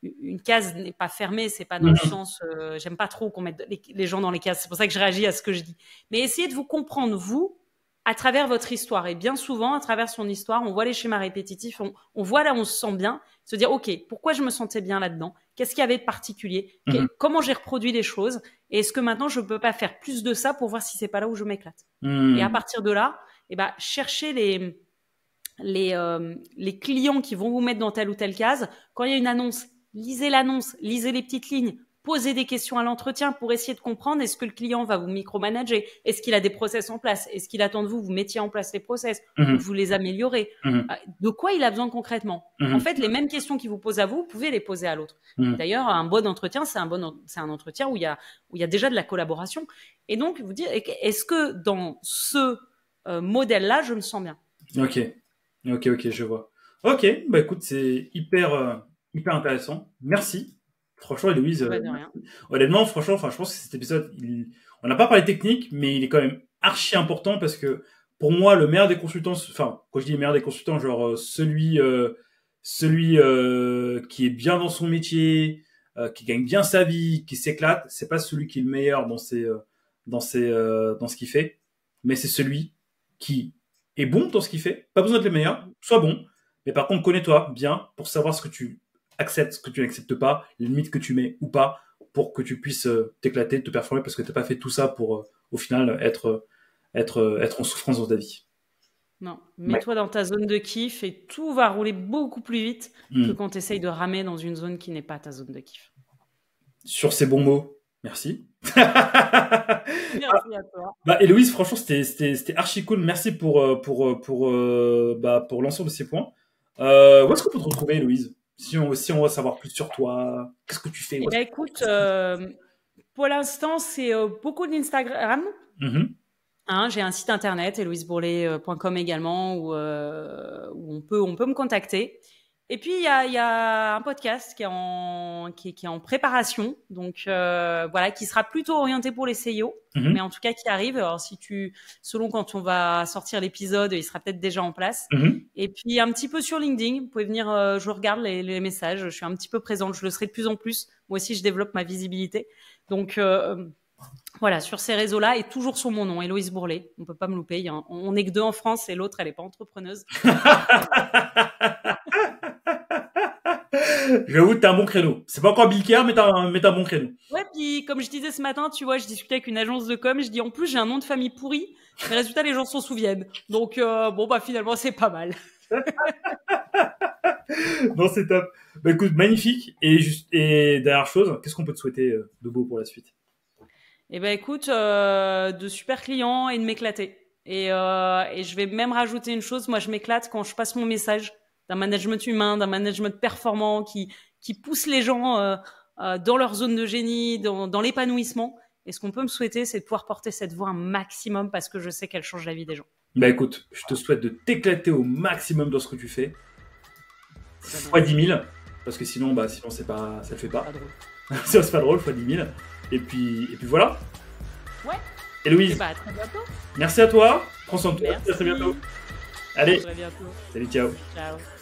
une case n'est pas fermée, c'est pas dans le sens, j'aime pas trop qu'on mette les gens dans les cases, c'est pour ça que je réagis à ce que je dis. Mais essayez de vous comprendre, vous, à travers votre histoire. Et bien souvent, à travers son histoire, on voit les schémas répétitifs, on voit là où on se sent bien, se dire, OK, pourquoi je me sentais bien là-dedans? Qu'est-ce qu'il y avait de particulier? Comment j'ai reproduit les choses? Et est-ce que maintenant, je peux pas faire plus de ça pour voir si c'est pas là où je m'éclate? Et à partir de là, cherchez les clients qui vont vous mettre dans telle ou telle case. Quand il y a une annonce, lisez l'annonce, lisez les petites lignes, posez des questions à l'entretien pour essayer de comprendre est-ce que le client va vous micromanager, est-ce qu'il a des process en place, est-ce qu'il attend de vous mettiez en place les process, vous les améliorez, de quoi il a besoin concrètement. En fait, les mêmes questions qu'il vous pose à vous, vous pouvez les poser à l'autre. D'ailleurs, un bon entretien, c'est un entretien où il y a déjà de la collaboration. Et donc, vous dire, est-ce que dans ce modèle-là, je me sens bien? Ok, je vois. Ok, écoute, c'est hyper intéressant. Merci. Franchement, Héloïse, honnêtement, franchement, je pense que cet épisode, on n'a pas parlé technique, mais il est quand même archi important parce que pour moi, le meilleur des consultants, enfin, quand je dis le meilleur des consultants, genre celui qui est bien dans son métier, qui gagne bien sa vie, qui s'éclate, c'est pas celui qui est le meilleur dans ce qu'il fait, mais c'est celui qui est bon dans ce qu'il fait. Pas besoin d'être le meilleur, sois bon, mais par contre, connais-toi bien pour savoir ce que tu acceptes, ce que tu n'acceptes pas, les limites que tu mets ou pas, pour que tu puisses t'éclater, te performer, parce que tu n'as pas fait tout ça pour, au final, être en souffrance dans ta vie. Non, mets-toi dans ta zone de kiff et tout va rouler beaucoup plus vite que quand tu essayes de ramer dans une zone qui n'est pas ta zone de kiff. Sur ces bons mots, merci. Merci à toi. Héloïse, franchement, c'était archi cool. Merci pour l'ensemble de ces points. Où est-ce qu'on peut te retrouver, Héloïse? Si on veut savoir plus sur toi, qu'est-ce que tu fais? Écoute, pour l'instant, c'est beaucoup d'Instagram. J'ai un site internet, héloisebourlet.com également, où on peut me contacter. Et puis, il y a un podcast qui est en préparation, donc voilà, qui sera plutôt orienté pour les CIO, mais en tout cas qui arrive. Alors, selon quand on va sortir l'épisode, il sera peut-être déjà en place. Et puis, un petit peu sur LinkedIn, vous pouvez venir, je regarde les messages, je suis un petit peu présente, je le serai de plus en plus. Moi aussi, je développe ma visibilité. Donc, voilà, sur ces réseaux-là, et toujours sur mon nom, Héloïse Bourlet. On peut pas me louper. On n'est que 2 en France et l'autre, elle est pas entrepreneuse. J'avoue que t'as un bon créneau. C'est pas encore Bilker, mais t'as un bon créneau. Ouais, puis comme je disais ce matin, tu vois, je discutais avec une agence de com, je dis en plus j'ai un nom de famille pourri, mais résultat les gens s'en souviennent. Donc bon bah finalement c'est pas mal. Non, c'est top. Bah écoute, magnifique. Et dernière chose, qu'est-ce qu'on peut te souhaiter de beau pour la suite? Eh ben écoute, de super clients et de m'éclater. Et je vais même rajouter une chose, moi je m'éclate quand je passe mon message d'un management humain, d'un management performant qui pousse les gens dans leur zone de génie, dans l'épanouissement. Et ce qu'on peut me souhaiter, c'est de pouvoir porter cette voix un maximum parce que je sais qu'elle change la vie des gens. Bah écoute, je te souhaite de t'éclater au maximum dans ce que tu fais. Fois 10 000, parce que sinon c'est pas, ça le fait pas. Pas drôle. C'est pas drôle, fois 10 000. Et puis voilà. Ouais. Héloïse, Et bah à très bientôt. merci à toi. Prends soin de toi. Merci. À très bientôt. Allez, À très bientôt. salut, ciao. Ciao.